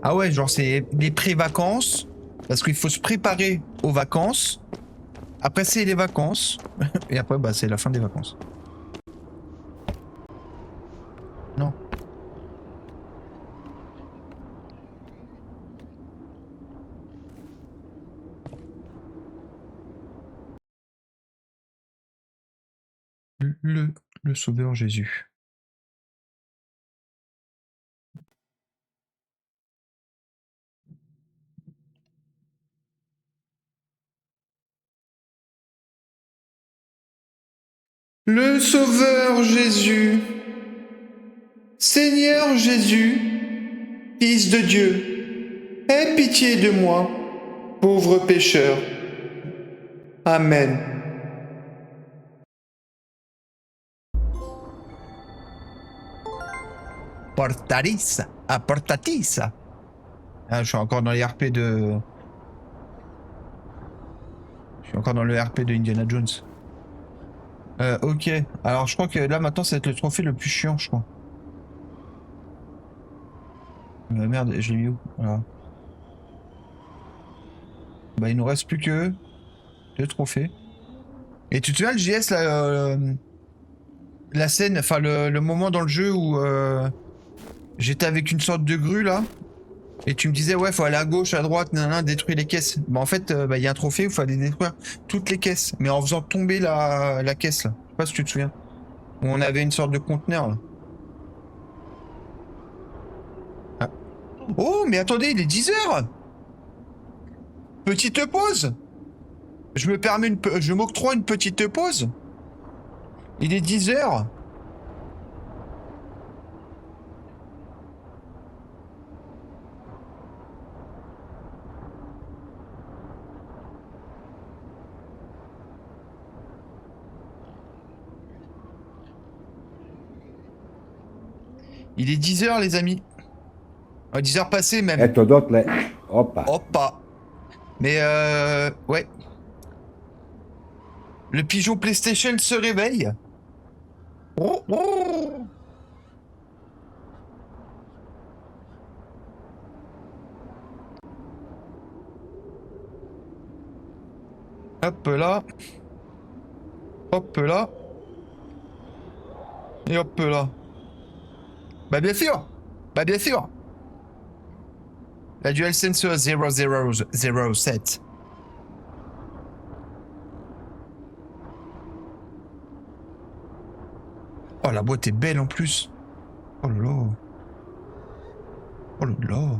Ah ouais, genre c'est les pré-vacances, parce qu'il faut se préparer aux vacances. Après c'est les vacances, et après bah c'est la fin des vacances. Non. Le Sauveur Jésus. Le Sauveur Jésus, Seigneur Jésus, Fils de Dieu, aie pitié de moi, pauvre pécheur. Amen. Portarissa, à Portatissa. Ah, je suis encore dans les RP de... Je suis encore dans le RP de Indiana Jones. Ok. Alors je crois que là maintenant ça va être le trophée le plus chiant, je crois. Merde, je l'ai mis où? Voilà. Bah il nous reste plus que 2 trophées. Et tu te souviens le JS là, la scène, enfin le moment dans le jeu où j'étais avec une sorte de grue là, et tu me disais ouais faut aller à gauche, à droite, nanana, détruire les caisses. Bah en fait il y a un trophée où il fallait détruire toutes les caisses, mais en faisant tomber la caisse là. Je sais pas si tu te souviens. Où on avait une sorte de conteneur là. Ah. Oh mais attendez, il est 10h. Petite pause. Je me permets je m'octroie une petite pause. Il est 10h. Il est 10h les amis. 10h passées même. E t'ho d'autres, là. Hoppa. Hoppa. Mais ouais. Le pigeon PlayStation se réveille. Oh, oh. Hop là. Hop là. Et hop là. Bah bien sûr. Bah bien sûr. La DualSense 0007. Oh la boîte est belle en plus. Oh là là. Oh là là.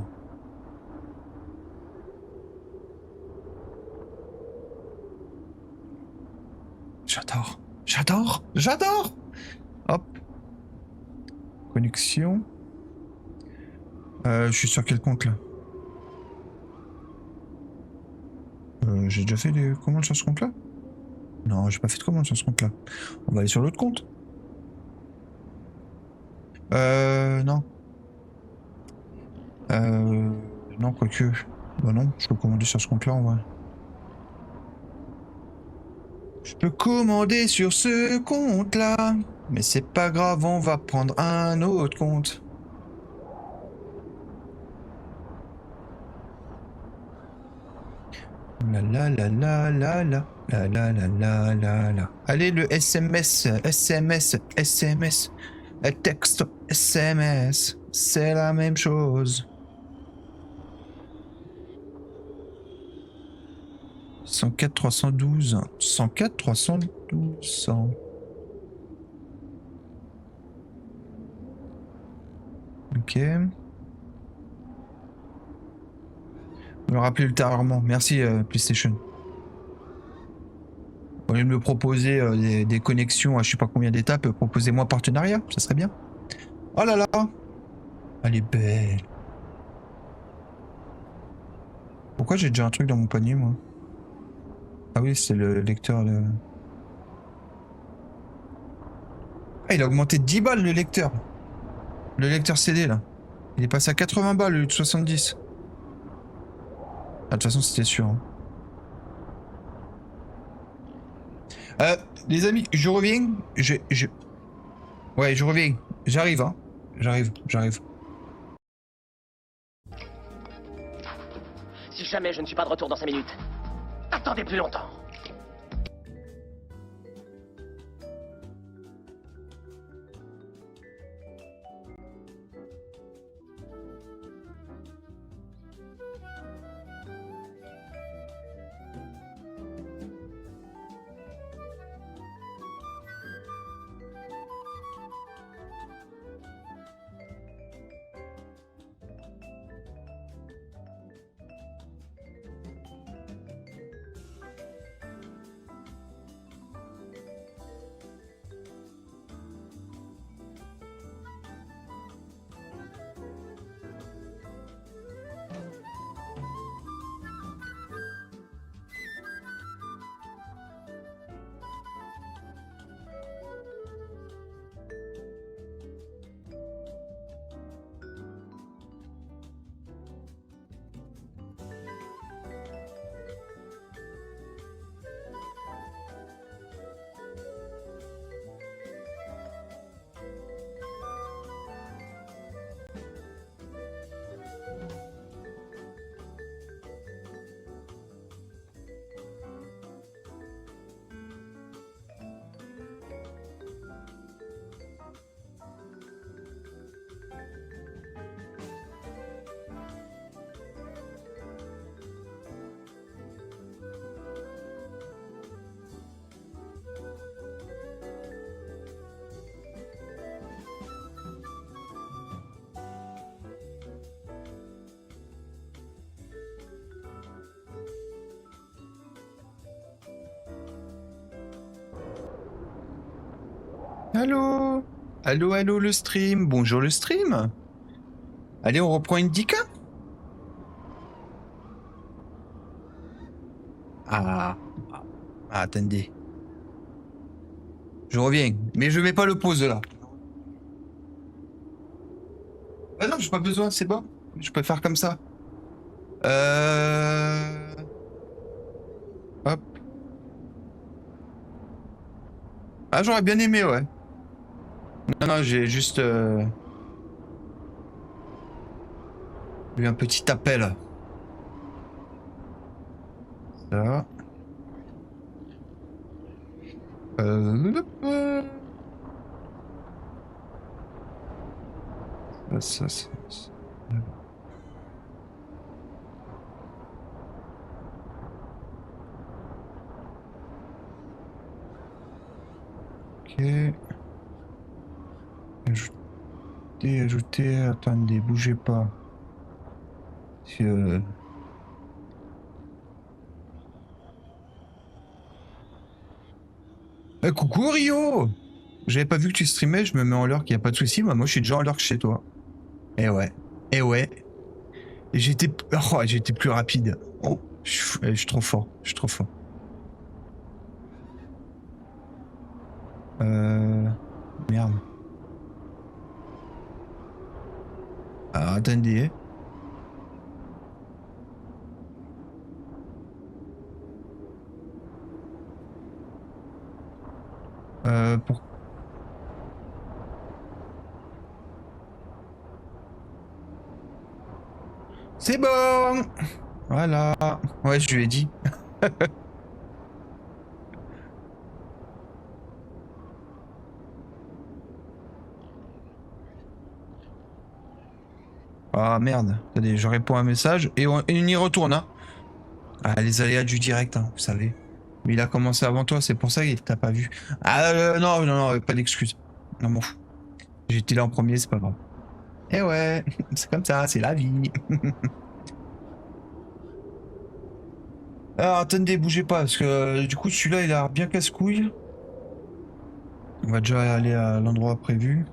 J'adore. J'adore. J'adore. Hop. Connexion. Je suis sur quel compte là? J'ai déjà fait des commandes sur ce compte là? Non, j'ai pas fait de commande sur ce compte là. On va aller sur l'autre compte. Non. Non, quoique. Bah non, je peux commander sur ce compte-là, en vrai. Je peux commander sur ce compte-là. Mais c'est pas grave, on va prendre un autre compte. La la la la la la. La la la la la la. Allez, le SMS, SMS, SMS. Le texte SMS. C'est la même chose. 104 312. 104 312. 100. Ok. Me rappeler ultérieurement. Merci PlayStation. Au lieu de me proposer des connexions à je sais pas combien d'étapes, proposez-moi un partenariat, ça serait bien. Oh là là. Elle est belle. Pourquoi j'ai déjà un truc dans mon panier, moi? Ah oui, c'est le lecteur de... Ah, il a augmenté de 10 balles, le lecteur. Le lecteur CD, là. Il est passé à 80 balles, au lieu de 70. Ah, de toute façon, c'était sûr. Hein. Les amis, je reviens. Ouais, je reviens. J'arrive, hein. J'arrive. Si jamais je ne suis pas de retour dans 5 minutes, attendez plus longtemps. Allô? Allô, le stream. Bonjour, le stream. Allez, on reprend Indica? Attendez. Je reviens. Mais je mets pas le pause, là. Ah non, j'ai pas besoin, c'est bon. Je peux faire comme ça. Hop. Ah, j'aurais bien aimé, ouais. Non, j'ai juste... eu un petit appel. Ça. Ça. Ok. Ajouter, attendez, bougez pas. Coucou Rio! J'avais pas vu que tu streamais, je me mets en lurk, y a pas de soucis, moi je suis déjà en lurk chez toi. Eh ouais. J'étais plus rapide. Oh, je suis trop fort, Merde. Ah, attendez. Pour... C'est bon. Voilà. Ouais, je lui ai dit. Ah merde. Attendez, je réponds à un message et on y retourne. Hein. Ah, les aléas du direct, hein, vous savez. Mais il a commencé avant toi, c'est pour ça qu'il t'a pas vu. Ah non, non, non, pas d'excuses. Non, m'en fous. J'étais là en premier, c'est pas grave. Eh ouais, c'est comme ça, c'est la vie. Alors attendez, bougez pas, parce que du coup celui-là il a l'air bien casse-couille. On va déjà aller à l'endroit prévu.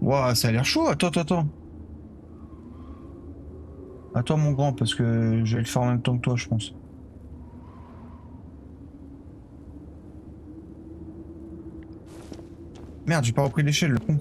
Ouah, ça a l'air chaud. Attends, attends, attends. Attends, mon grand, parce que je vais le faire en même temps que toi, je pense. Merde, j'ai pas repris l'échelle, le con.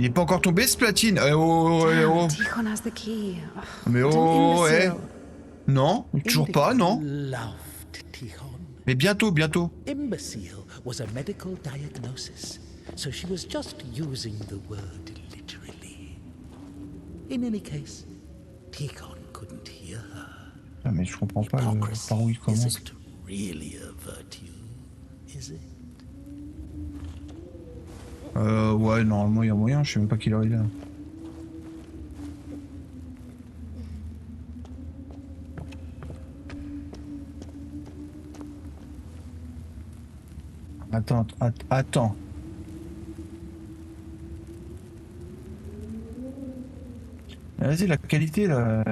Il est pas encore tombé ce platine. Oh. Tikhon has the key. Mais oh, eh. Non, toujours pas, non. Loved Tikhon. Mais bientôt, bientôt. Imbecile was a medical diagnosis, so she was just using the word literally. In any case, Tikhon couldn't hear her. Ah, mais je comprends pas par où il commence. Isn't really a virtue, is it? Ouais, normalement il y a moyen, je sais même pas quelle heure il est. Attends, attends. Vas-y, la qualité là.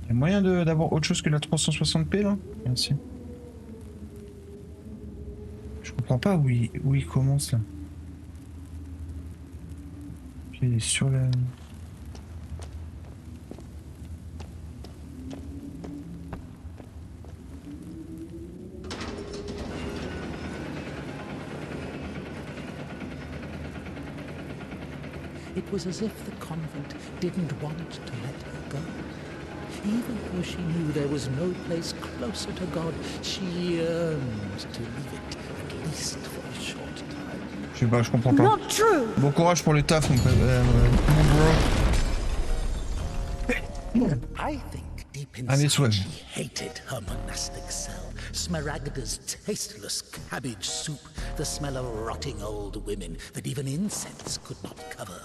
Il y a moyen d'avoir autre chose que la 360p là? Merci. Je comprends pas où il commence là. Il est sur la... It was as if the convent didn't want to let her go. Even though she knew there was no place closer to God, she yearned to leave it, at least for a short time. Je sais pas, je comprends pas. Not true. Bon courage pour le taf, mon bro. I think deep Ah, mais inside soit. she hated her monastic cell. Smaragda's tasteless cabbage soup, the smell of rotting old women that even incense could not cover.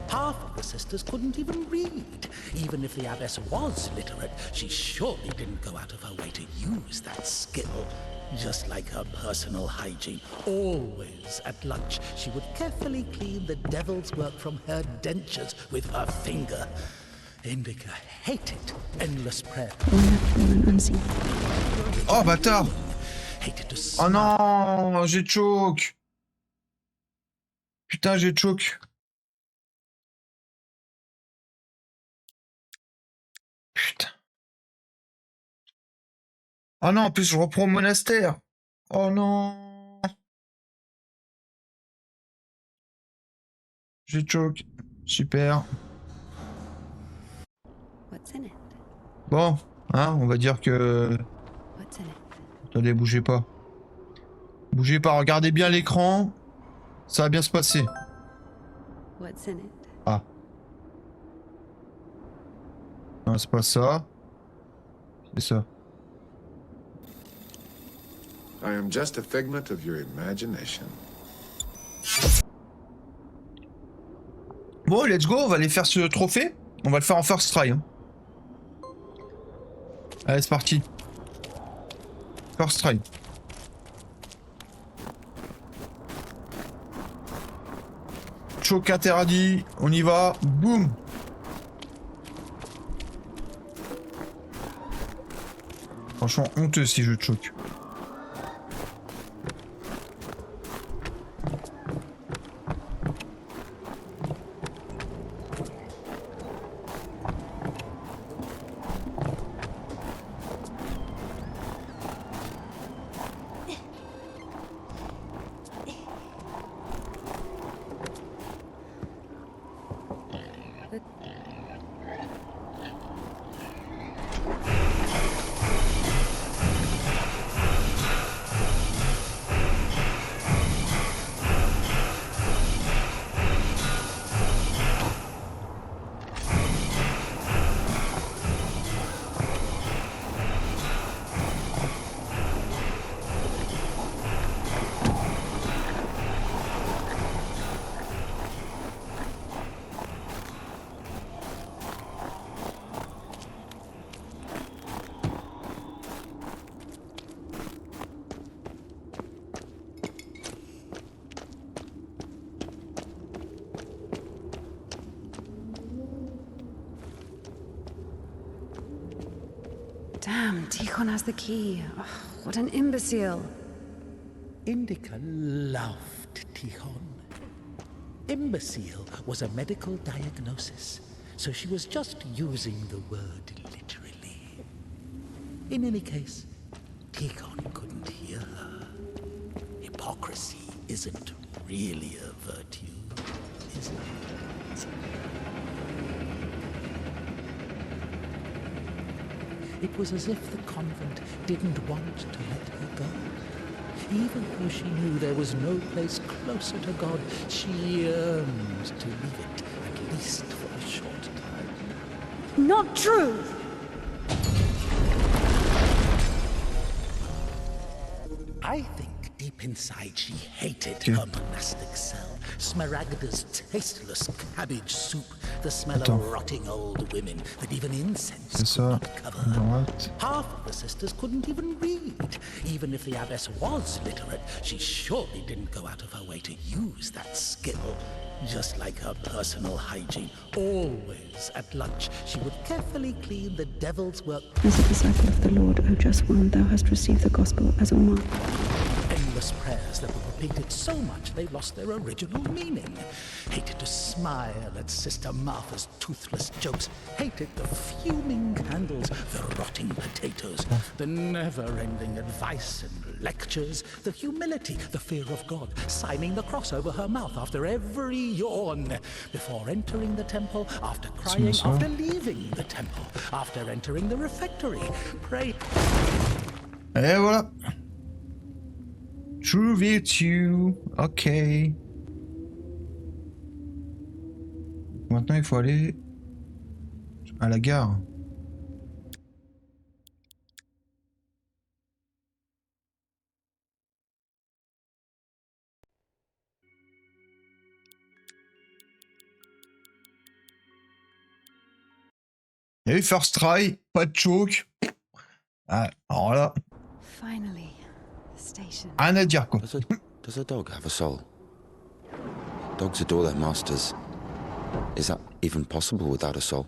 Half of the sisters couldn't even read. Even if the abbess was literate, she surely didn't go out of her way to use that skill. Just like her personal hygiene, always at lunch, she would carefully clean the devil's work from her dentures with her finger. Indica hated endless prayer. Oh bâtard! Hated to Oh non, j'ai choke. Putain, j'ai choke. Putain. Oh non, en plus je reprends au monastère. Oh non. J'ai choke. Super. What's in it? Bon, hein, on va dire que... What's in it? Attendez, bougez pas. Bougez pas, regardez bien l'écran. Ça va bien se passer. What's in it? Ah. Non, c'est pas ça. C'est ça. I am just a figment of your imagination. Bon, let's go, on va aller faire ce trophée. On va le faire en first try. Hein. Allez, c'est parti. First try. Choc interdit. On y va. Boum. Franchement, honteux si je choque. Damn, Tikhon has the key. Oh, what an imbecile. Indica loved Tikhon. Imbecile was a medical diagnosis, so she was just using the word literally. In any case, Tikhon couldn't hear her. Hypocrisy isn't really a virtue, is it? It was as if the convent didn't want to let her go. Even though she knew there was no place closer to God, she yearned to leave it, at least for a short time. Not true! I think deep inside she hated her monastic cell. Smaragda's tasteless cabbage soup, the smell of rotting old women that even incense could not cover. Half of the sisters couldn't even read. Even if the abbess was literate, she surely didn't go out of her way to use that skill. Just like her personal hygiene, always at lunch, she would carefully clean the devil's work. As a disciple of the Lord, O just one, thou hast received the gospel as a mark. Endless prayers that were repeated so much they lost their original meaning. Hated to smile at Sister Martha's toothless jokes. Hated the fuming candles, the rotting potatoes, the never-ending advice and lectures, the humility, the fear of God, signing the cross over her mouth after every yawn, before entering the temple, after crying, after leaving the temple, after entering the refectory. Pray. Et voilà. True virtue. Ok. Maintenant, il faut aller à la gare. Il y a eu first try, pas de choke. Ah, alors là, Finally, the station. rien à dire quoi. Does a dog have a soul? Dogs adore their masters. Is that even possible without a soul?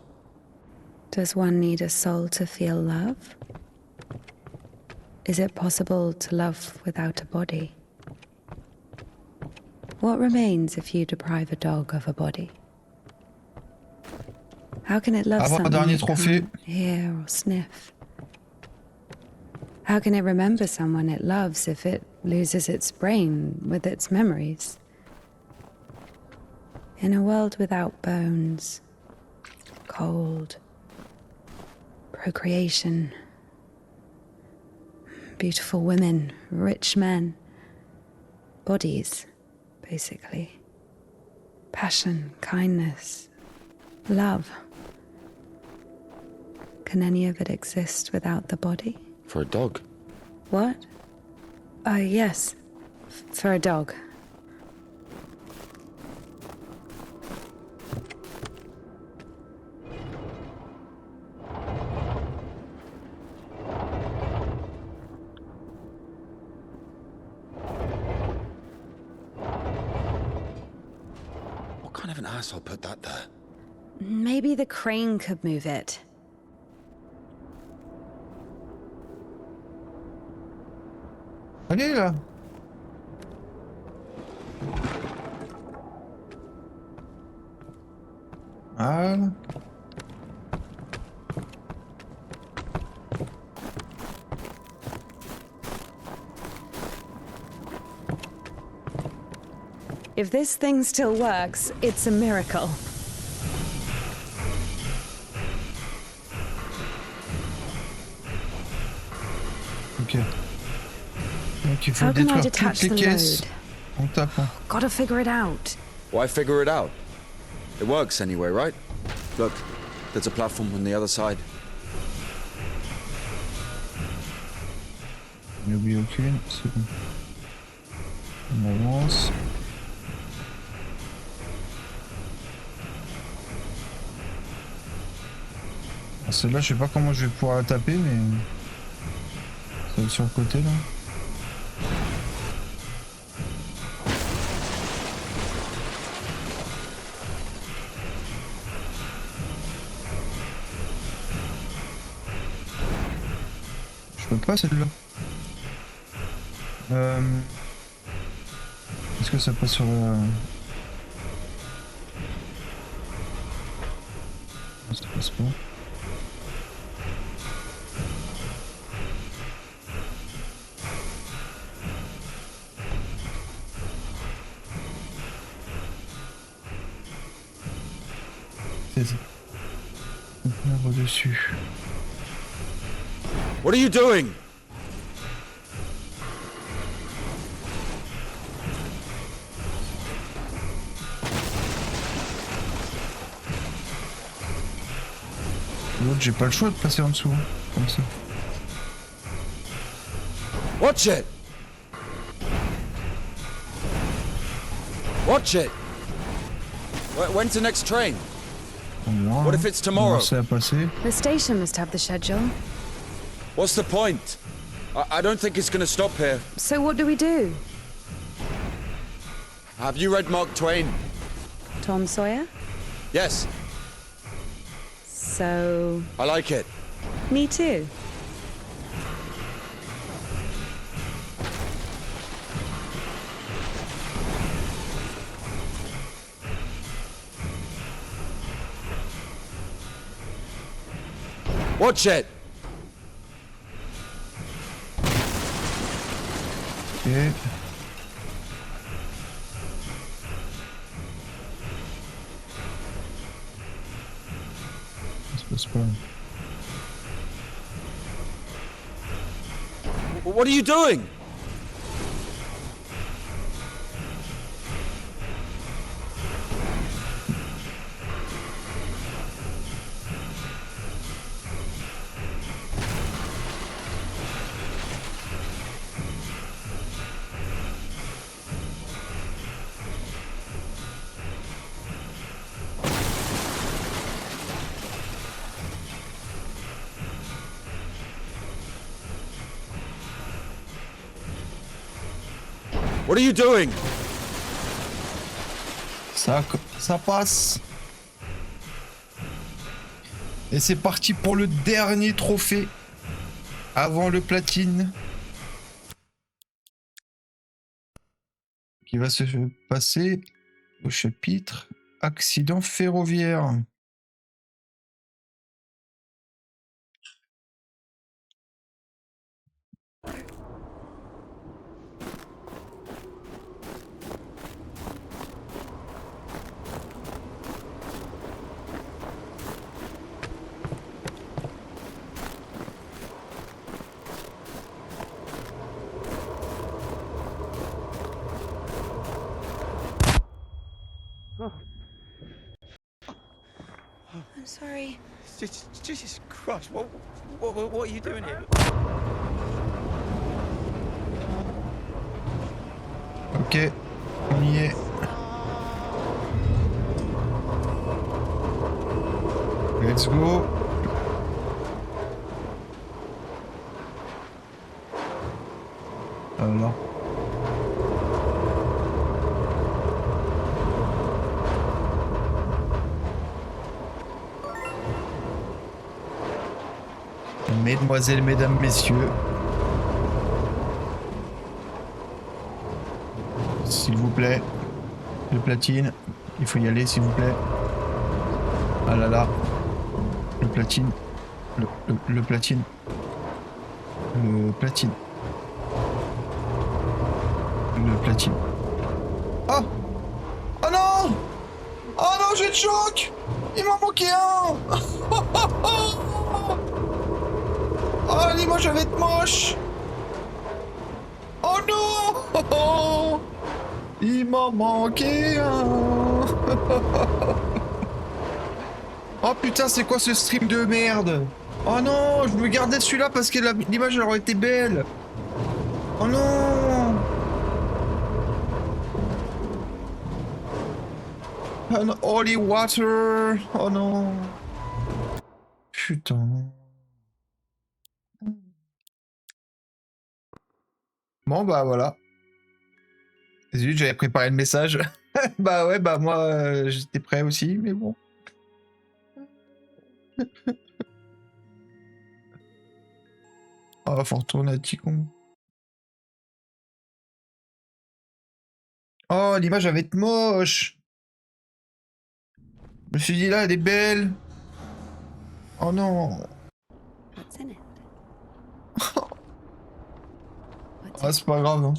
Does one need a soul to feel love? Is it possible to love without a body? What remains if you deprive a dog of a body? How can it love Avoir un something dernier it trophée. can't hear or sniff? How can it remember someone it loves if it loses its brain with its memories? In a world without bones, cold, procreation, beautiful women, rich men, bodies, basically. Passion, kindness, love. Can any of it exist without the body? For a dog? What? Yes. For a dog. of an asshole put that there? Maybe the crane could move it. Allez là. Voilà. If this thing still works, it's a miracle. Ok. Donc il faut How can I détruire detach toutes les the caisses load? en tapant. Gotta figure it out. Why figure it out? It works anyway, right? Look, there's a platform on the other side. On a oublié aucune, c'est bon. On avance. Ah, celle-là, je sais pas comment je vais pouvoir la taper, mais ça va être sur le côté là. Je peux pas celle-là. Est-ce que ça passe sur la... Non, ça passe pas. C'est ça. Au-dessus. What are you doing? L'autre, j'ai pas le choix de passer en dessous, hein, comme ça. Watch it! Watch it! When's the next train? Voilà, What if it's tomorrow? C'est à passer. The station must have the schedule. What's the point? I don't think it's gonna stop here. So what do we do? Have you read Mark Twain? Tom Sawyer? Yes, So... I like it. me too. Watch it! Ok. Ça se passe pas. What are you doing? What are you doing? Ça passe. Et c'est parti pour le dernier trophée avant le platine. Qui va se passer au chapitre accident ferroviaire. I'm sorry. Jesus Christ, what are you doing here? Ok, on y est. Let's go. Alors. Mesdemoiselles, mesdames, messieurs. S'il vous plaît. Le platine. Il faut y aller, s'il vous plaît. Ah là là. Le platine. Le platine. Le platine. Le platine. Oh! Oh non! Oh non, j'ai le choc! Il m'en manquait un! Oh, l'image va être moche! Oh non! Il m'en manquait un! Oh putain, c'est quoi ce stream de merde? Oh non, je me gardais celui-là parce que l'image aurait été belle. Oh non! Holy water! Oh non! Putain. Bon bah voilà. Zut, j'avais préparé le message. Bah ouais, bah moi j'étais prêt aussi, mais bon. Oh, Fortunati-con. Oh, l'image va être moche. Je me suis dit là, elle est belle. Oh non. What's in it? Ah, c'est pas grave. Hein.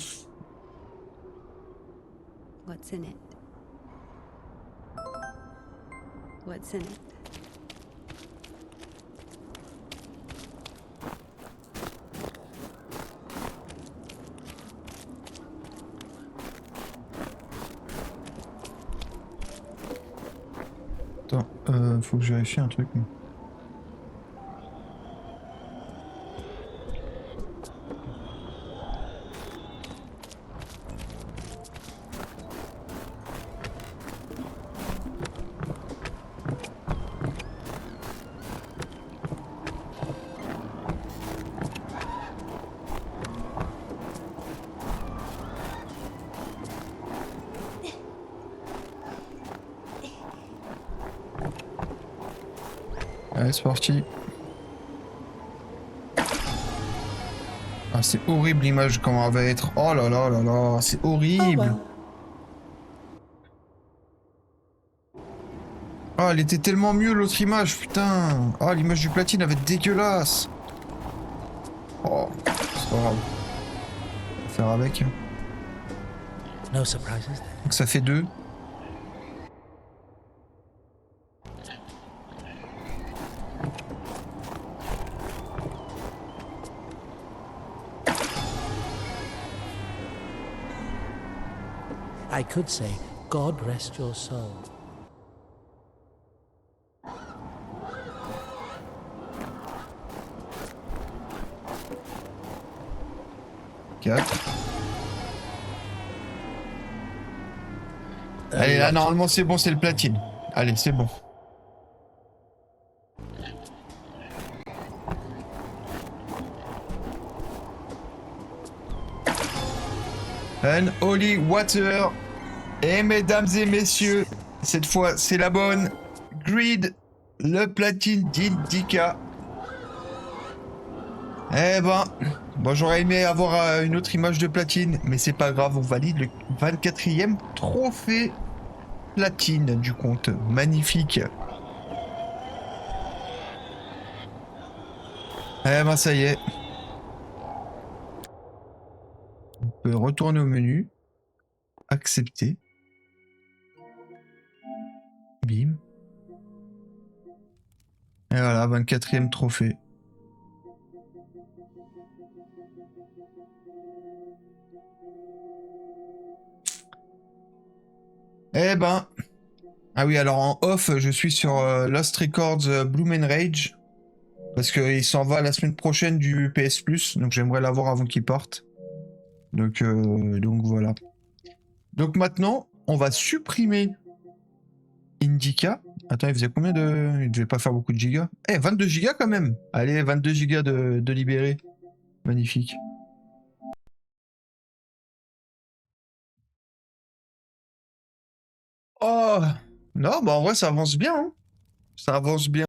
What's in it? What's in it? Attends, faut que je vérifie un truc. Allez, c'est parti. Ah, c'est horrible l'image, comment elle va être. Oh là là là là, c'est horrible. Ah, elle était tellement mieux l'autre image, putain. Ah, l'image du platine, elle va être dégueulasse. Oh, c'est pas grave. On va faire avec. No surprises. Donc ça fait 2. I could say, God rest your soul. Allez, là, normalement, c'est bon, c'est le platine. Allez, c'est bon. Holy water. Et mesdames et messieurs, cette fois, c'est la bonne. Grid, le platine d'Indica. Eh ben, bon, j'aurais aimé avoir une autre image de platine, mais c'est pas grave, on valide le 24e trophée platine du compte. Magnifique. Eh ben, ça y est. On peut retourner au menu. Accepter. Bim. Et voilà, 24e trophée. Eh ben. Ah oui, alors en off, je suis sur Lost Records Bloom and Rage. Parce qu'il s'en va la semaine prochaine du PS Plus. Donc j'aimerais l'avoir avant qu'il parte. Donc voilà. Donc maintenant, on va supprimer Indica. Attends, il faisait combien de... Il devait pas faire beaucoup de gigas. Eh, 22 gigas quand même. Allez, 22 gigas de libéré. Magnifique. Oh non, bah en vrai, ça avance bien. Hein. Ça avance bien.